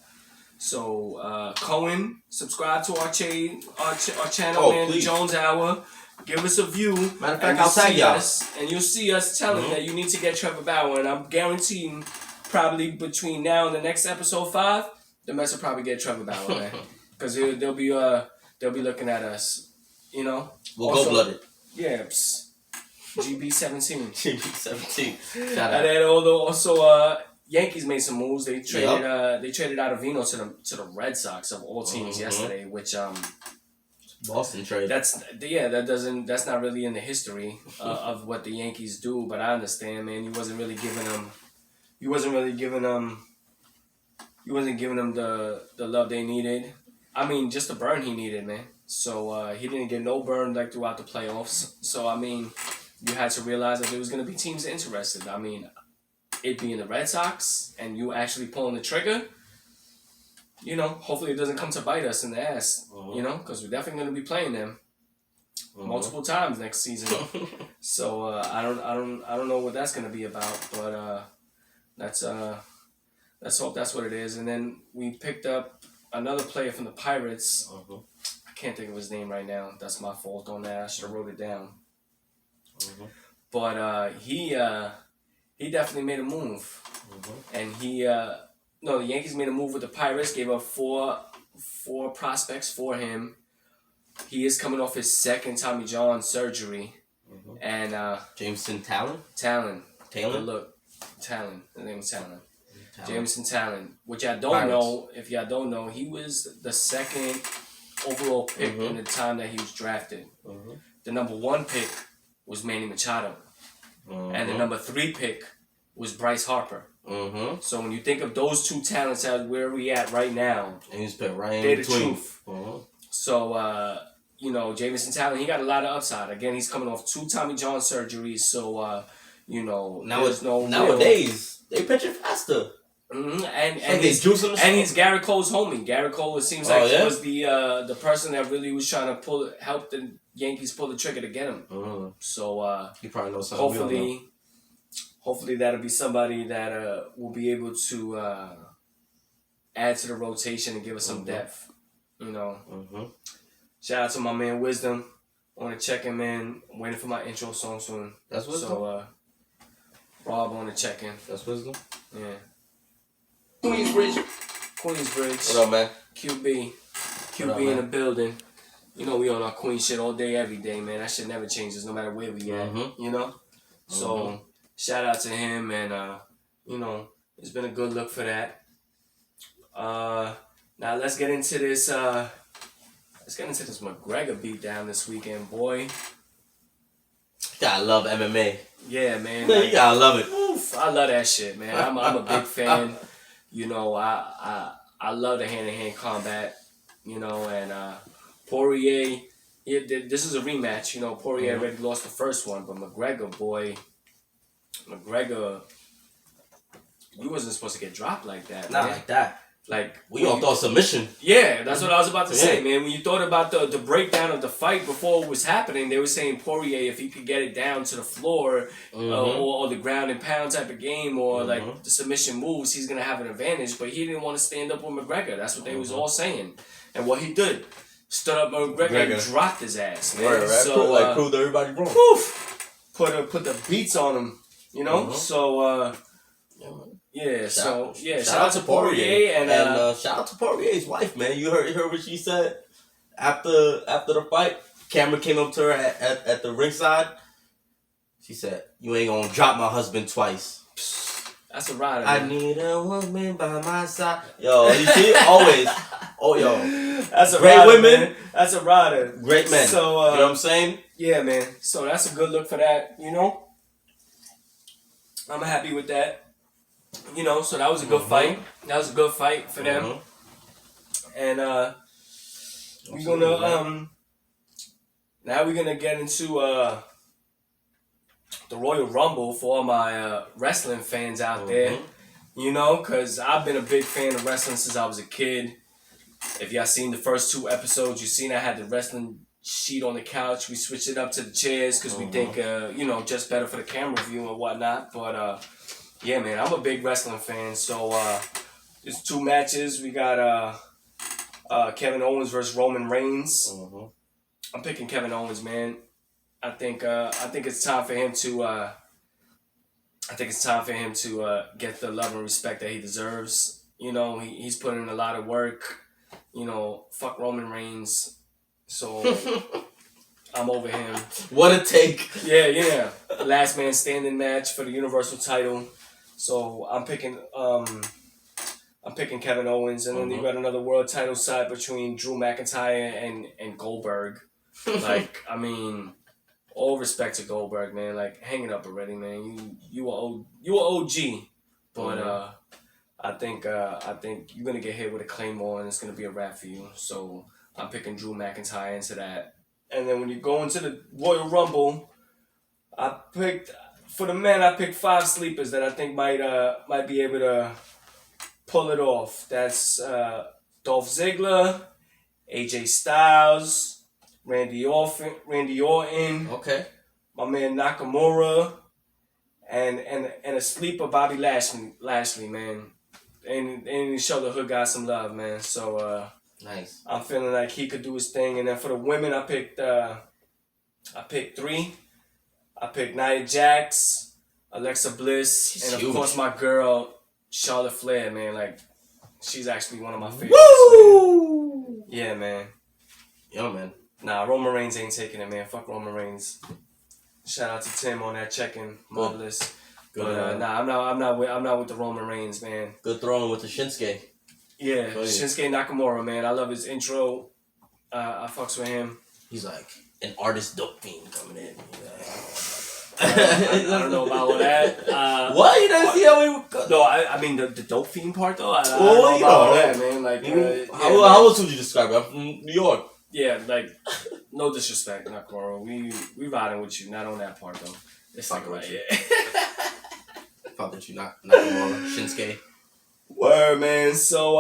So Cohen, subscribe to our channel, man. Please. The Jones Hour. Give us a view. Matter of fact, I'll tag y'all. And you'll see us telling that you need to get Trevor Bauer, and I'm guaranteeing probably between now and the next episode 5, the Mets will probably get Trevor Bauer, man, because they'll be looking at us, you know. We'll go blooded. Yeah. GB17. GB17. Shout And out. then also Yankees made some moves. They traded Ottavino to the Red Sox of all teams yesterday, which Boston trade. that's not really in the history of what the Yankees do, but I understand, man. You wasn't giving them the love they needed. I mean, just the burn he needed, man. So he didn't get no burn like throughout the playoffs. So I mean, you had to realize that there was going to be teams interested. I mean, it being the Red Sox and you actually pulling the trigger, you know, hopefully it doesn't come to bite us in the ass, you know, because we're definitely going to be playing them multiple times next season. So I don't know what that's going to be about, but let's hope that's what it is. And then we picked up another player from the Pirates. I can't think of his name right now. That's my fault on that. I should have wrote it down. But he definitely made a move, and the Yankees made a move with the Pirates. Gave up four prospects for him. He is coming off his second Tommy John surgery, and Jameson Talon. Talon. Talon. Look, Talon. His name is Talon. Talon. Jameson Talon. Which I don't Pirates. know. If y'all don't know, he was the second overall pick in the time that he was drafted. The number 1 pick was Manny Machado. And the number 3 pick was Bryce Harper. So when you think of those two talents as where we at right now, And he's been right they're in the between. truth. So, you know, Jameson Talon, he got a lot of upside. Again, he's coming off 2 Tommy John surgeries. So, you know, Nowadays, they pitching faster. And he's Gary Cole's homie. Gary Cole, it seems like, was the person that really was trying to help the Yankees pull the trigger to get him. So he probably knows something. Hopefully that'll be somebody that will be able to add to the rotation and give us some depth. You know. Shout out to my man Wisdom. I want to check him in. I'm waiting for my intro song soon. That's Wisdom. So Rob want to check in. That's Wisdom. Yeah. Queensbridge. Queensbridge. What up, man? QB up, in man? the building. You know we on our Queen shit all day, every day, man. That shit never changes, no matter where we at. You know. So shout out to him, and you know, it's been a good look for that. Now let's get into this. McGregor beatdown this weekend, boy. Gotta love MMA. Yeah, man. Man, you gotta love it. Oof, I love that shit, man. I'm a big fan. You know, I love the hand-to-hand combat. You know, and Poirier. This is a rematch. You know, Poirier already lost the first one, but McGregor, you wasn't supposed to get dropped like that. Not man. like that. Like We all thought submission. Yeah, that's what I was about to say, man. When you thought about the breakdown of the fight before it was happening, they were saying Poirier, if he could get it down to the floor or the ground and pound type of game or like the submission moves, he's gonna have an advantage. But he didn't want to stand up with McGregor. That's what they was all saying. And what he did, stood up with McGregor and dropped his ass, man. Right. So Proved everybody wrong. put the beats on him, you know. So shout out to Poirier and shout out to Poirier's wife, man. You heard what she said after the fight. Camera came up to her at the ringside. She said, "You ain't gonna drop my husband twice." that's a rider. I need a woman by my side. Yo, you see, always. Oh, yo, that's a great rider, women. man. That's a rider. Great men. So you know what I'm saying? Yeah, man. So that's a good look for that. You know, I'm happy with that. You know, so that was a good fight. That was a good fight for them. And we're gonna now we're gonna get into the Royal Rumble for all my wrestling fans out there. You know, because I've been a big fan of wrestling since I was a kid. If y'all seen the first 2 episodes, you seen I had the wrestling sheet on the couch. We switched it up to the chairs because we think, you know, just better for the camera view and whatnot. But, yeah, man, I'm a big wrestling fan. So, there's 2 matches. We got Kevin Owens versus Roman Reigns. I'm picking Kevin Owens, man. I think it's time for him to... get the love and respect that he deserves. You know, he's putting in a lot of work. You know, fuck Roman Reigns. So I'm over him. What a take. Yeah. Last man standing match for the Universal title. So I'm picking Kevin Owens, and then you got another world title side between Drew McIntyre and Goldberg. Like, I mean, all respect to Goldberg, man. Like, hang it up already, man. You were OG, but I think you're gonna get hit with a Claymore, and it's gonna be a wrap for you. So I'm picking Drew McIntyre into that. And then when you go into the Royal Rumble, for the men, I picked 5 sleepers that I think might be able to pull it off. That's Dolph Ziggler, AJ Styles, Randy Orton. Okay. My man Nakamura, and a sleeper Bobby Lashley, man. And show the hood guy some love, man. So nice. I'm feeling like he could do his thing. And then for the women, I picked 3. I picked Nia Jax, Alexa Bliss, She's and huge. of course my girl Charlotte Flair, man. Like, she's actually one of my favorites. Woo! Man. Yeah, man. Yo, man. Nah, Roman Reigns ain't taking it, man. Fuck Roman Reigns. Shout out to Tim on that check-in. Marvelous. Good. But nah, I'm not with the Roman Reigns, man. Good throwing with the Shinsuke. Yeah, Oh, yeah. Shinsuke Nakamura, man. I love his intro. I fucks with him. He's like an artist dope fiend coming in. I don't know about all that. What? You didn't see how we... No, I mean the dope fiend part though. I don't Oh, know about all yeah. that, man. Like, how else would you describe it? I'm from New York. Yeah, like, no disrespect, Nakamura. We riding with you, not on that part though. It's like, Fucking right, with yeah. Fuck with you, not Shinsuke. Word, man. So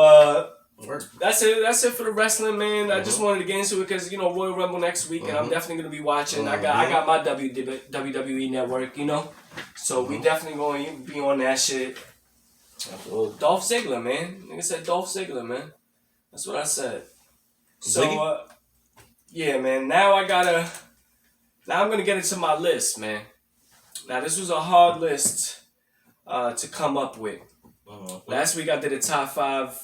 Word. that's it for the wrestling, man. I just wanted to get into it because, you know, Royal Rumble next week, and I'm definitely gonna be watching. I got my WWE network, you know, so we definitely going to be on that shit. Absolutely. Dolph Ziggler, man. Nigga said Dolph Ziggler, man. That's what I said. So yeah, man. Now I'm gonna get into my list, man. Now this was a hard list to come up with. Last week I did a top 5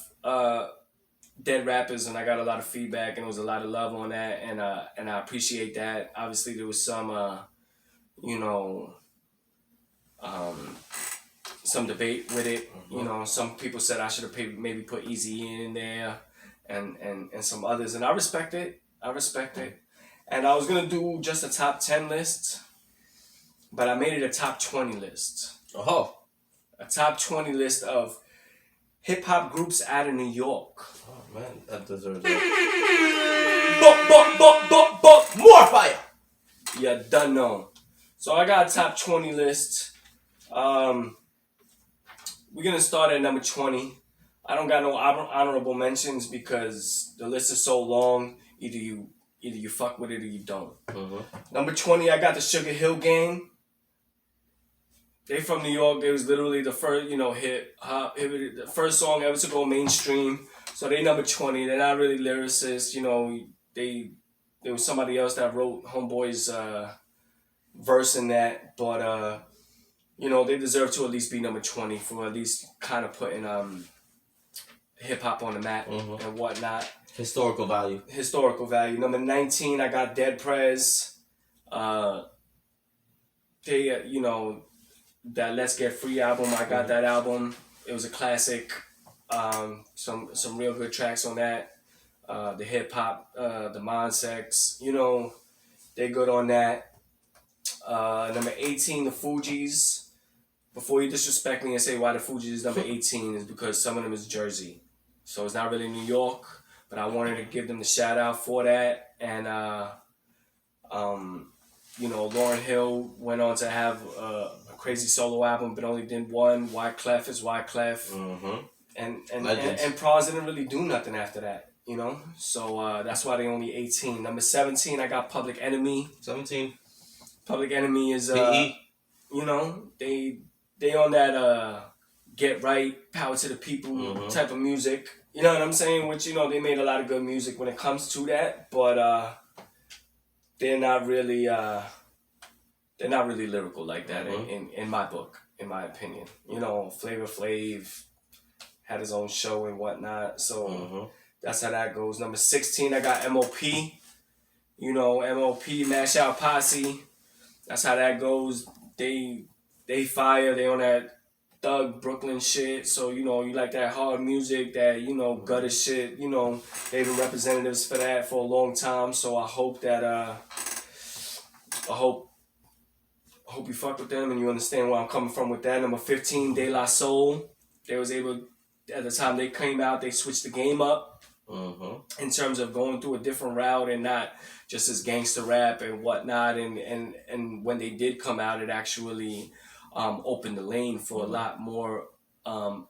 dead rappers, and I got a lot of feedback, and there was a lot of love on that, and I appreciate that. Obviously, there was some, some debate with it. You know, some people said I should have maybe put Eazy in there, and some others, and I respect it. And I was gonna do just a top 10 list, but I made it a top 20 list. Oh. A top 20 list of hip hop groups out of New York. Oh, man. That deserves it. More fire! Yeah, done know. So I got a top 20 list. We're gonna start at number 20. I don't got no honorable mentions because the list is so long. Either you fuck with it or you don't. Number 20, I got the Sugar Hill Gang. They from New York. They was literally the first, hip hop, the first song ever to go mainstream. So they number 20. They're not really lyricists. There was somebody else that wrote Homeboy's verse in that, but they deserve to at least be number 20 for at least kind of putting hip hop on the map and whatnot. Historical value. Number 19, I got Dead Prez. That Let's Get Free album. I got that album. It was a classic. Some real good tracks on that. The hip hop, the Monsex, they're good on that. Number 18, the Fugees. Before you disrespect me and say why the Fugees is number 18 is because some of them is Jersey. So it's not really New York, but I wanted to give them the shout out for that. And Lauryn Hill went on to have a crazy solo album, but only did one. Wyclef is Wyclef. Mm-hmm. And Pras didn't really do nothing after that, So that's why they only 18. Number 17, I got Public Enemy. 17. Public Enemy is PE. They on that get right, power to the people type of music. You know what I'm saying? Which they made a lot of good music when it comes to that, but they're not really lyrical like that in my book, in my opinion. Flavor Flav had his own show and whatnot, so that's how that goes. Number 16, I got MOP. MOP, Mash Out Posse. That's how that goes. They fire. They on that thug Brooklyn shit. So you like that hard music, that gutter shit. They've been representatives for that for a long time. So I hope that I hope you fuck with them and you understand where I'm coming from with that. Number 15, De La Soul. They was able, at the time they came out, they switched the game up in terms of going through a different route and not just as gangster rap and whatnot. And when they did come out, it actually opened the lane for a lot more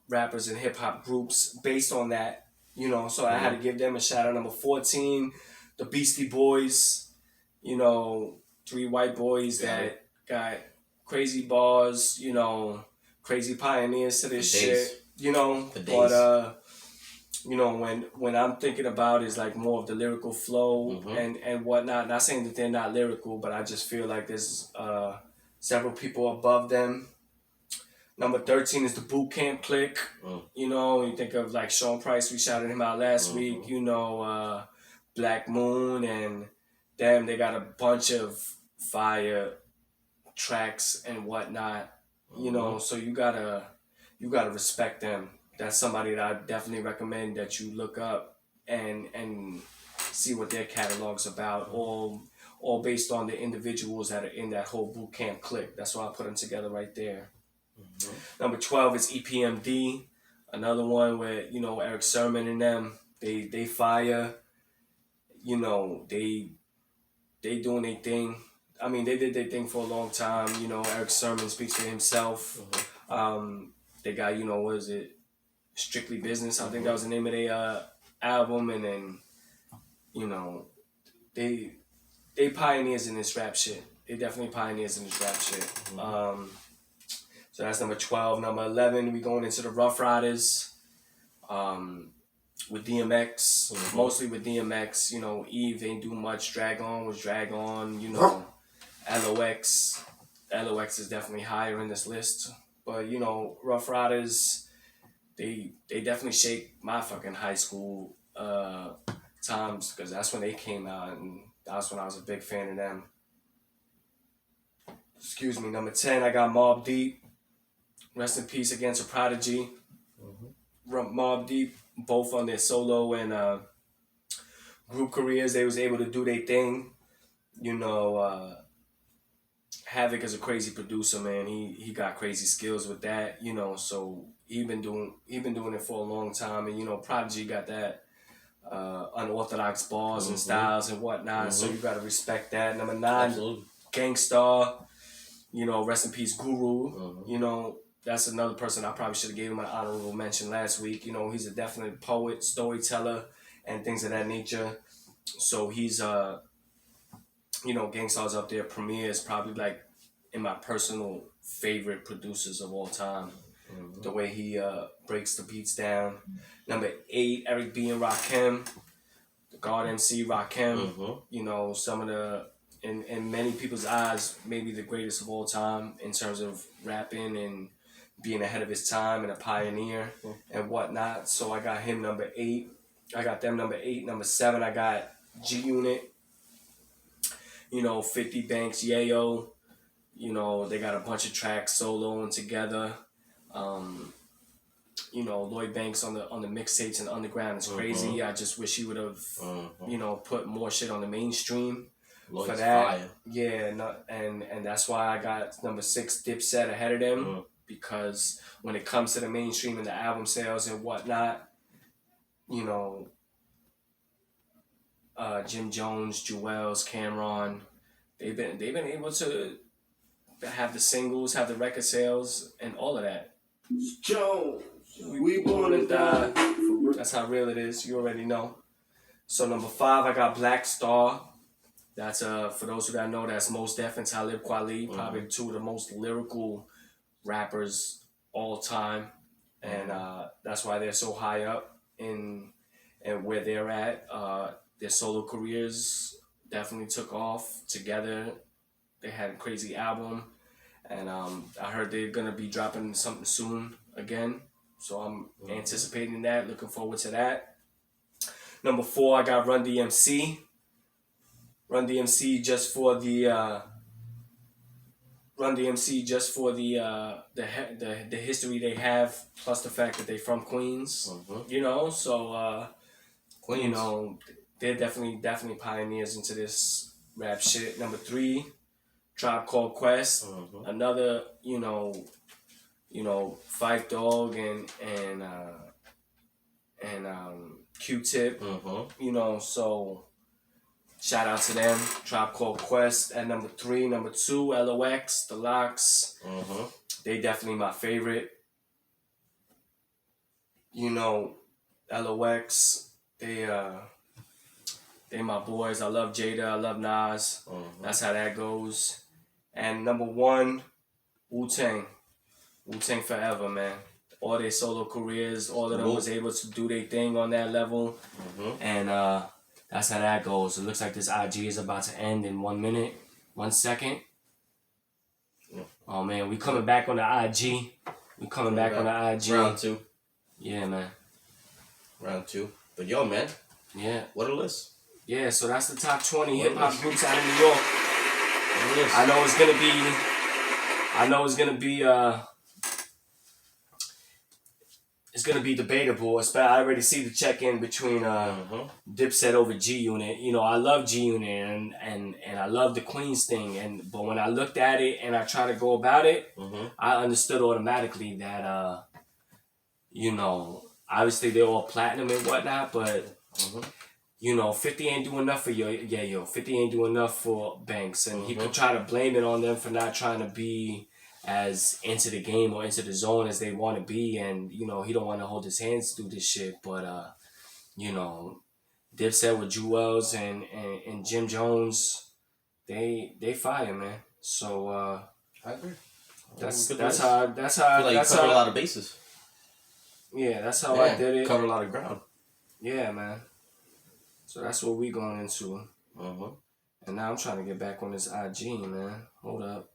rappers and hip hop groups based on that. So I had to give them a shout out. Number 14, the Beastie Boys. 3 white boys that got crazy bars. Crazy pioneers to this shit. But when I'm thinking about is like more of the lyrical flow and whatnot. Not saying that they're not lyrical, but I just feel like there's several people above them. Number 13 is the Boot Camp Clique. You think of like Sean Price, we shouted him out last week. Black Moon and them. They got a bunch of fire tracks and whatnot. So you gotta respect them. That's somebody that I definitely recommend that you look up and see what their catalog's about, all based on the individuals that are in that whole boot camp clique. That's why I put them together right there. Number 12 is EPMD, another one where Eric Sermon and them, they fire. They doing their thing. I mean, they did their thing for a long time. Eric Sermon speaks for himself. They got what is it? Strictly Business, I think that was the name of their album, and then they pioneers in this rap shit. They definitely pioneers in this rap shit. So that's number 12. Number 11, we going into the Rough Riders with DMX, mostly with DMX. Eve ain't do much. Drag On was Drag On. LOX is definitely higher in this list, but Rough Riders. They definitely shaped my fucking high school times, because that's when they came out, and that's when I was a big fan of them. Excuse me. Number 10, I got Mobb Deep. Rest in peace Against a Prodigy. Mobb Deep, both on their solo and group careers, they was able to do their thing. Havoc is a crazy producer, man. He got crazy skills with that, so he been doing it for a long time, and Prodigy got that unorthodox bars and styles and whatnot, so you gotta respect that. Number 9, Absolutely. Gangstar, rest in peace Guru. That's another person I probably should have gave him an honorable mention last week. He's a definite poet, storyteller, and things of that nature. So he's Gangstar's up there. Premier is probably like in my personal favorite producers of all time. The way he breaks the beats down. Number 8, Eric B and Rakim, the God MC Rakim. Some of the in many people's eyes, maybe the greatest of all time in terms of rapping and being ahead of his time and a pioneer and whatnot. So I got him number 8. I got them number 8. Number 7, I got G Unit. 50 Banks, Yayo. They got a bunch of tracks soloing together. Lloyd Banks on the mixtapes and underground is crazy. I just wish he would have, put more shit on the mainstream. Lloyd's for that. fire. Yeah, and that's why I got number 6 Dipset ahead of them, because when it comes to the mainstream and the album sales and whatnot, Jim Jones, Jewels, Cameron, they've been able to have the singles, have the record sales, and all of that. Jones, we born to die. That's how real it is. You already know. So number 5, I got Black Star. That's for those who don't know, that's Mos Def and Talib Kweli, probably 2 of the most lyrical rappers all time, and that's why they're so high up in and where they're at. Their solo careers definitely took off together. They had a crazy album, and I heard they're gonna be dropping something soon again. So I'm anticipating that, looking forward to that. Number 4, I got Run DMC. Run DMC just for the the history they have, plus the fact that they from Queens. You know, so Queens. you know, they're definitely pioneers into this rap shit. Number 3, Tribe Called Quest. Another, you know, Phife Dawg and Q-Tip. You know, so shout out to them. Tribe Called Quest at number 3. Number 2, LOX, The Lox. They definitely my favorite. You know, LOX, they my boys. I love Jada, I love Nas. That's how that goes. And number 1, Wu-Tang. Wu-Tang forever, man. All their solo careers, all of them was able to do their thing on that level. And that's how that goes. It looks like this IG is about to end in 1 minute, 1 second. Oh man, we coming back on the IG. We coming back on the IG. Round 2. Yeah, man. Round 2. But yo, man. Yeah. What a list. Yeah, so that's the top 20 hip hop groups out of New York. What a list. I know it's gonna be debatable. I already see the check-in between Dipset over G Unit. You know, I love G Unit and I love the Queens thing. But when I looked at it and I tried to go about it, I understood automatically that you know, obviously they're all platinum and whatnot, but you know, 50 ain't doing enough for 50 ain't doing enough for Banks, and he could try to blame it on them for not trying to be as into the game or into the zone as they want to be, and you know, he don't want to hold his hands through this shit. But you know, Dipset with Jewels and Jim Jones, they fire, man. So I agree. that's how I feel like you covered a lot of bases. Yeah, that's how I did it. Covered a lot of ground. Yeah, man. So that's what we going into. And now I'm trying to get back on this IG, man. Hold up.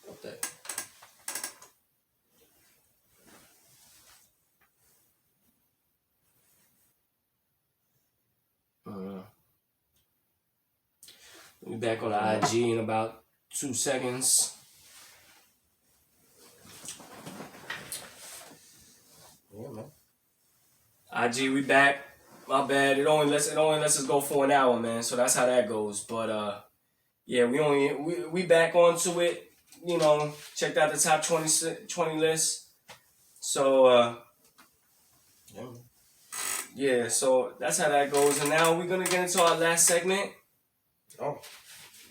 What that? We'll be back on the IG in about 2 seconds. Yeah, man. IG, we back. My bad. It only lets us go for an hour, man. So that's how that goes. But yeah, we back onto it. You know, checked out the top 20 list. So yeah, so that's how that goes. And now we're gonna get into our last segment. Oh.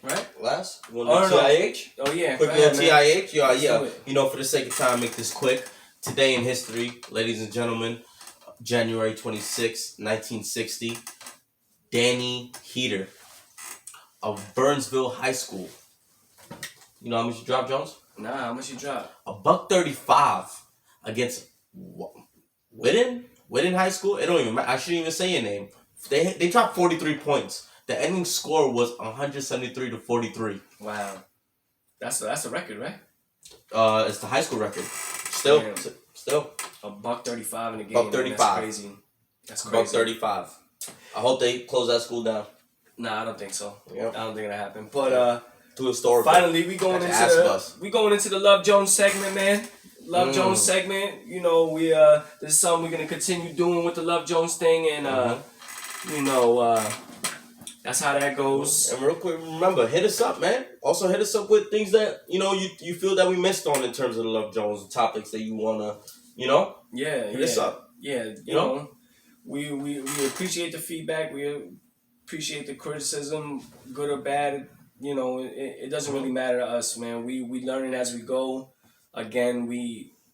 Right? Last? You want to do TIH? Oh yeah. Quickly on TIH? Yeah. do it. You know, for the sake of time, make this quick. Today in history, ladies and gentlemen, January 26, 1960, Danny Heater of Burnsville High School. You know how much you dropped, Jones? Nah, how much you drop? $135 against Whitten High School. It don't even matter. I shouldn't even say your name. They dropped 43 points. The ending score was 173 to 43. Wow, that's a record, right? It's the high school record. Still. $135 in the game. $135. Man, that's crazy. That's crazy. $135. I hope they close that school down. Nah, I don't think so. Yep. I don't think it'll happen. But to a story. finally, we going into the Love Jones segment, man. Love Jones segment. You know, this is something we're gonna continue doing with the Love Jones thing, and you know, that's how that goes. And real quick, remember, hit us up, man. Also, hit us up with things that you know you feel that we missed on in terms of the Love Jones topics that you wanna, you know. Yeah, hit us up. Yeah, you know, we appreciate the feedback. appreciate the criticism, good or bad. You know, it doesn't really matter to us, man. We learning as we go. Again,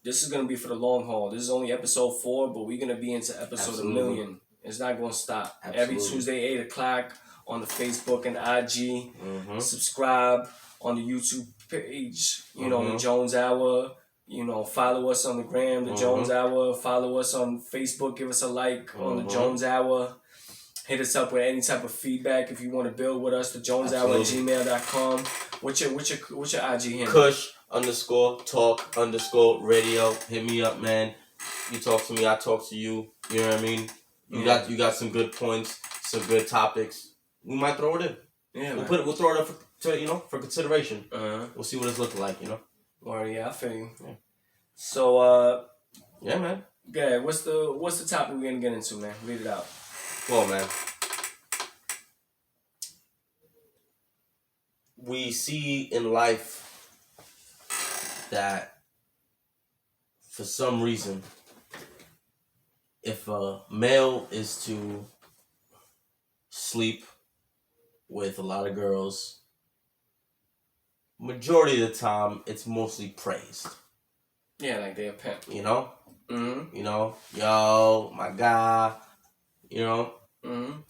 this is gonna be for the long haul. This is only episode 4, but we're gonna be into episode Absolutely. 1,000,000. It's not gonna stop. Absolutely. Every Tuesday, 8 o'clock on the Facebook and IG. Mm-hmm. Subscribe on the YouTube page. You know, the Jones Hour. You know, follow us on the gram, the Jones Hour. Follow us on Facebook. Give us a like on the Jones Hour. Hit us up with any type of feedback if you want to build with us. The joneshour@gmail.com. What's your IG handle? Kush_talk_radio. Hit me up, man. You talk to me, I talk to you. You know what I mean? You got some good points, some good topics. We might throw it in. Yeah, we'll throw it up for consideration. Uh-huh. We'll see what it's looking like, you know. Or yeah, I feel you. Yeah. So yeah, man. Okay, what's the topic we're gonna get into, man? Read it out. Well, man. We see in life that for some reason, if a male is to sleep with a lot of girls, majority of the time it's mostly praised. Yeah, like they're a pimp. You know? Mm-hmm. You know, yo, my guy, you know? Mm-hmm.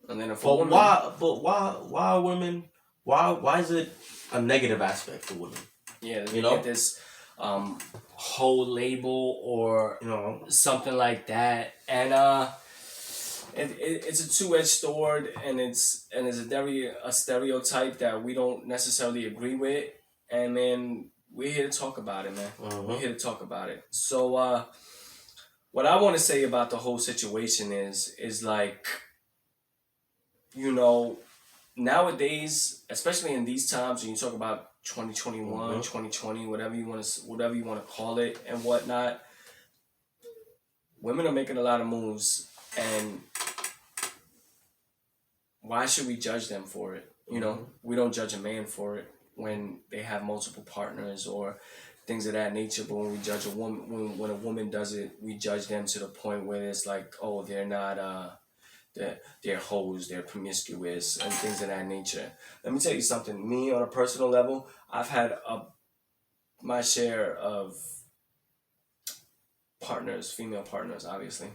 And then why women, why is it a negative aspect for women? Yeah, you know, get this whole label or something like that, and it's a two-edged sword, and it's a stereotype that we don't necessarily agree with, and then we're here to talk about it, man. We're here to talk about it. So what I want to say about the whole situation is like, you know, nowadays, especially in these times, when you talk about 2021, 2020, whatever you want to call it and whatnot, women are making a lot of moves, and why should we judge them for it? You know, we don't judge a man for it when they have multiple partners or things of that nature. But when we judge a woman, when a woman does it, we judge them to the point where it's like, oh, they're not, they're hoes, they're promiscuous, and things of that nature. Let me tell you something. Me, on a personal level, I've had my share of partners, female partners, obviously,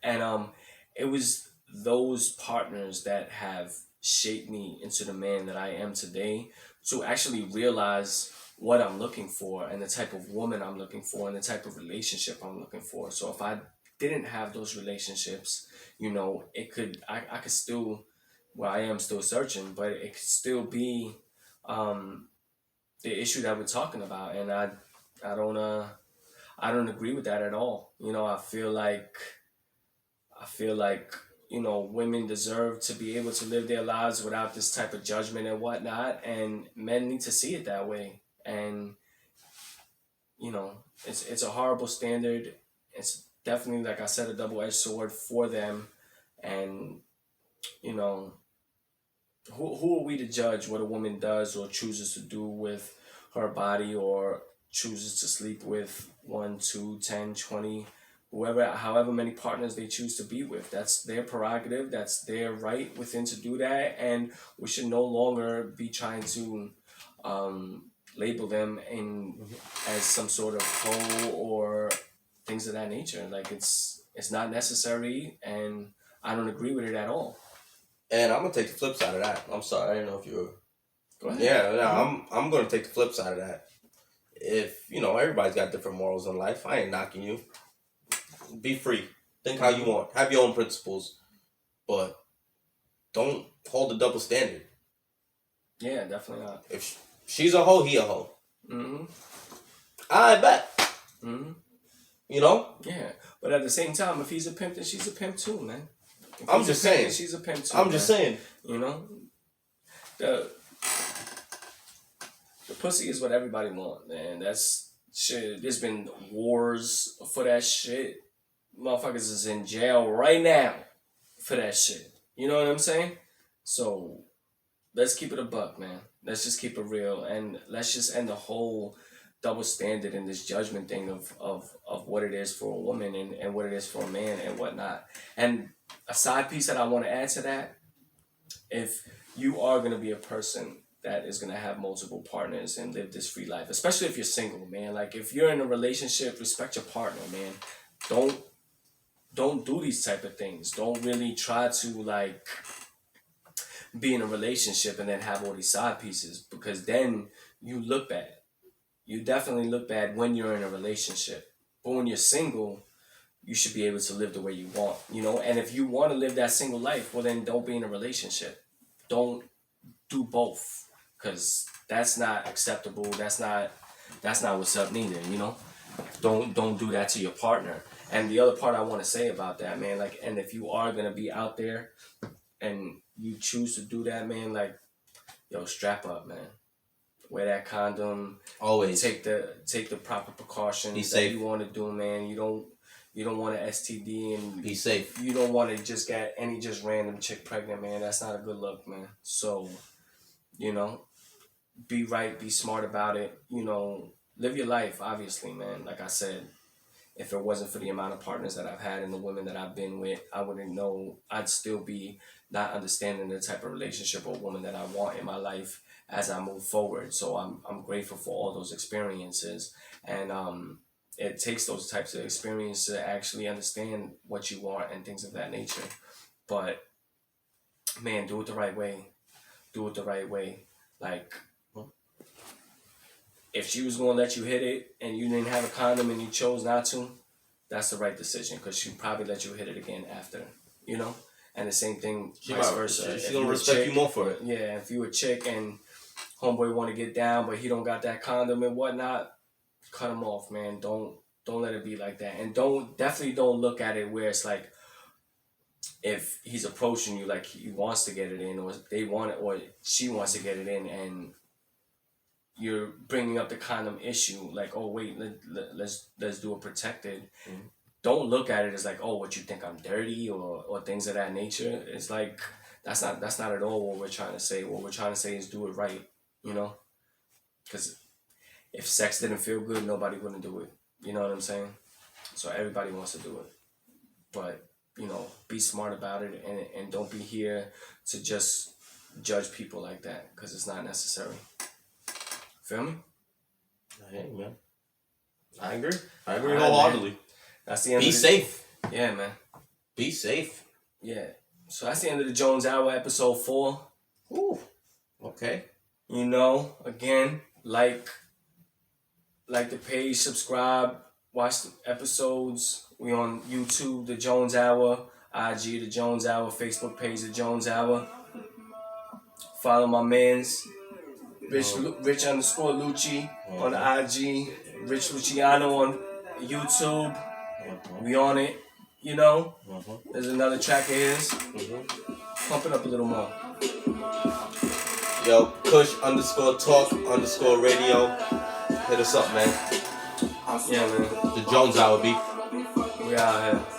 and it was those partners that have shaped me into the man that I am today, to actually realize what I'm looking for and the type of woman I'm looking for and the type of relationship I'm looking for. So if I didn't have those relationships, you know, I could still, well, I am still searching, but it could still be the issue that we're talking about, and I don't agree with that at all. You know, I feel like you know, women deserve to be able to live their lives without this type of judgment and whatnot, and men need to see it that way. And you know, it's a horrible standard. It's definitely, like I said, a double-edged sword for them. And you know, who are we to judge what a woman does or chooses to do with her body, or chooses to sleep with 1, 2, 10, 20, however many partners they choose to be with? That's their prerogative. That's their right within to do that, and we should no longer be trying to label them as some sort of hoe or things of that nature. Like, it's not necessary, and I don't agree with it at all. And I'm gonna take the flip side of that. I'm sorry, I didn't know if you were. Go ahead. Yeah, I'm gonna take the flip side of that. If you know, everybody's got different morals in life. I ain't knocking you. Be free. Think how you want. Have your own principles, but don't hold a double standard. Yeah, definitely not. If she's a hoe, he a hoe. Mm-hmm. I bet. Mm-hmm. You know? Yeah, but at the same time, if he's a pimp, then she's a pimp too, man. If I'm he's just a pimp, saying. then she's a pimp too. I'm just saying. You know, the pussy is what everybody wants, man. That's shit. There's been wars for that shit. Motherfuckers is in jail right now for that shit. You know what I'm saying? So let's keep it a buck, man. Let's just keep it real, and let's just end the whole double standard and this judgment thing of what it is for a woman and what it is for a man and whatnot. And a side piece that I want to add to that, if you are going to be a person that is going to have multiple partners and live this free life, especially if you're single, man. Like, if you're in a relationship, respect your partner, man. Don't do these type of things. Don't really try to, like, be in a relationship and then have all these side pieces, because then you look bad. You definitely look bad when you're in a relationship. But when you're single, you should be able to live the way you want, you know? And if you want to live that single life, well, then don't be in a relationship. Don't do both, because that's not acceptable. That's not what's up neither, you know? Don't do that to your partner. And the other part I want to say about that, man, like, and if you are going to be out there and you choose to do that, man, like, yo, strap up, man. Wear that condom. Always. Take the proper precautions Be that safe. you want to do, man. You don't want an STD, and Be safe. you don't want to just get any just random chick pregnant, man. That's not a good look, man. So, you know, be right, be smart about it. You know, live your life, obviously, man. Like I said, if it wasn't for the amount of partners that I've had and the women that I've been with, I wouldn't know. I'd still be not understanding the type of relationship or woman that I want in my life as I move forward. So I'm grateful for all those experiences, and it takes those types of experiences to actually understand what you want and things of that nature. But man, do it the right way. Do it the right way. Like, if she was gonna let you hit it and you didn't have a condom and you chose not to, that's the right decision, because she probably let you hit it again after, you know? And the same thing, vice versa. She's If gonna you a respect chick- you more for it. Yeah, if you a chick and homeboy want to get down, but he don't got that condom and whatnot, cut him off, man. Don't let it be like that. And definitely don't look at it where it's like, if he's approaching you like he wants to get it in, or they want it, or she wants to get it in, and you're bringing up the condom issue, like, oh wait, let's do a protected. Mm-hmm. Don't look at it as like, oh, what, you think I'm dirty, or things of that nature. It's like, that's not at all what we're trying to say. What we're trying to say is do it right, you know? Because if sex didn't feel good, nobody wouldn't do it. You know what I'm saying? So everybody wants to do it. But, you know, be smart about it, and don't be here to just judge people like that, because it's not necessary. Feel me? Hey, man. I agree All right, wholeheartedly. man. That's the end Be of the... safe. Yeah, man. Be safe. Yeah. So that's the end of the Jones Hour, episode 4. Ooh. Okay. You know, again, like the page, subscribe, watch the episodes. We on YouTube, The Jones Hour, IG, The Jones Hour, Facebook page, The Jones Hour. Follow my mans, Rich _ Lucci on IG, Rich Luciano on YouTube. We on it, you know. There's another track of his. Pump it up a little more. Yo, Kush _talk _radio. Hit us up, man. Yeah, man. The Jones Hour beat. We out here.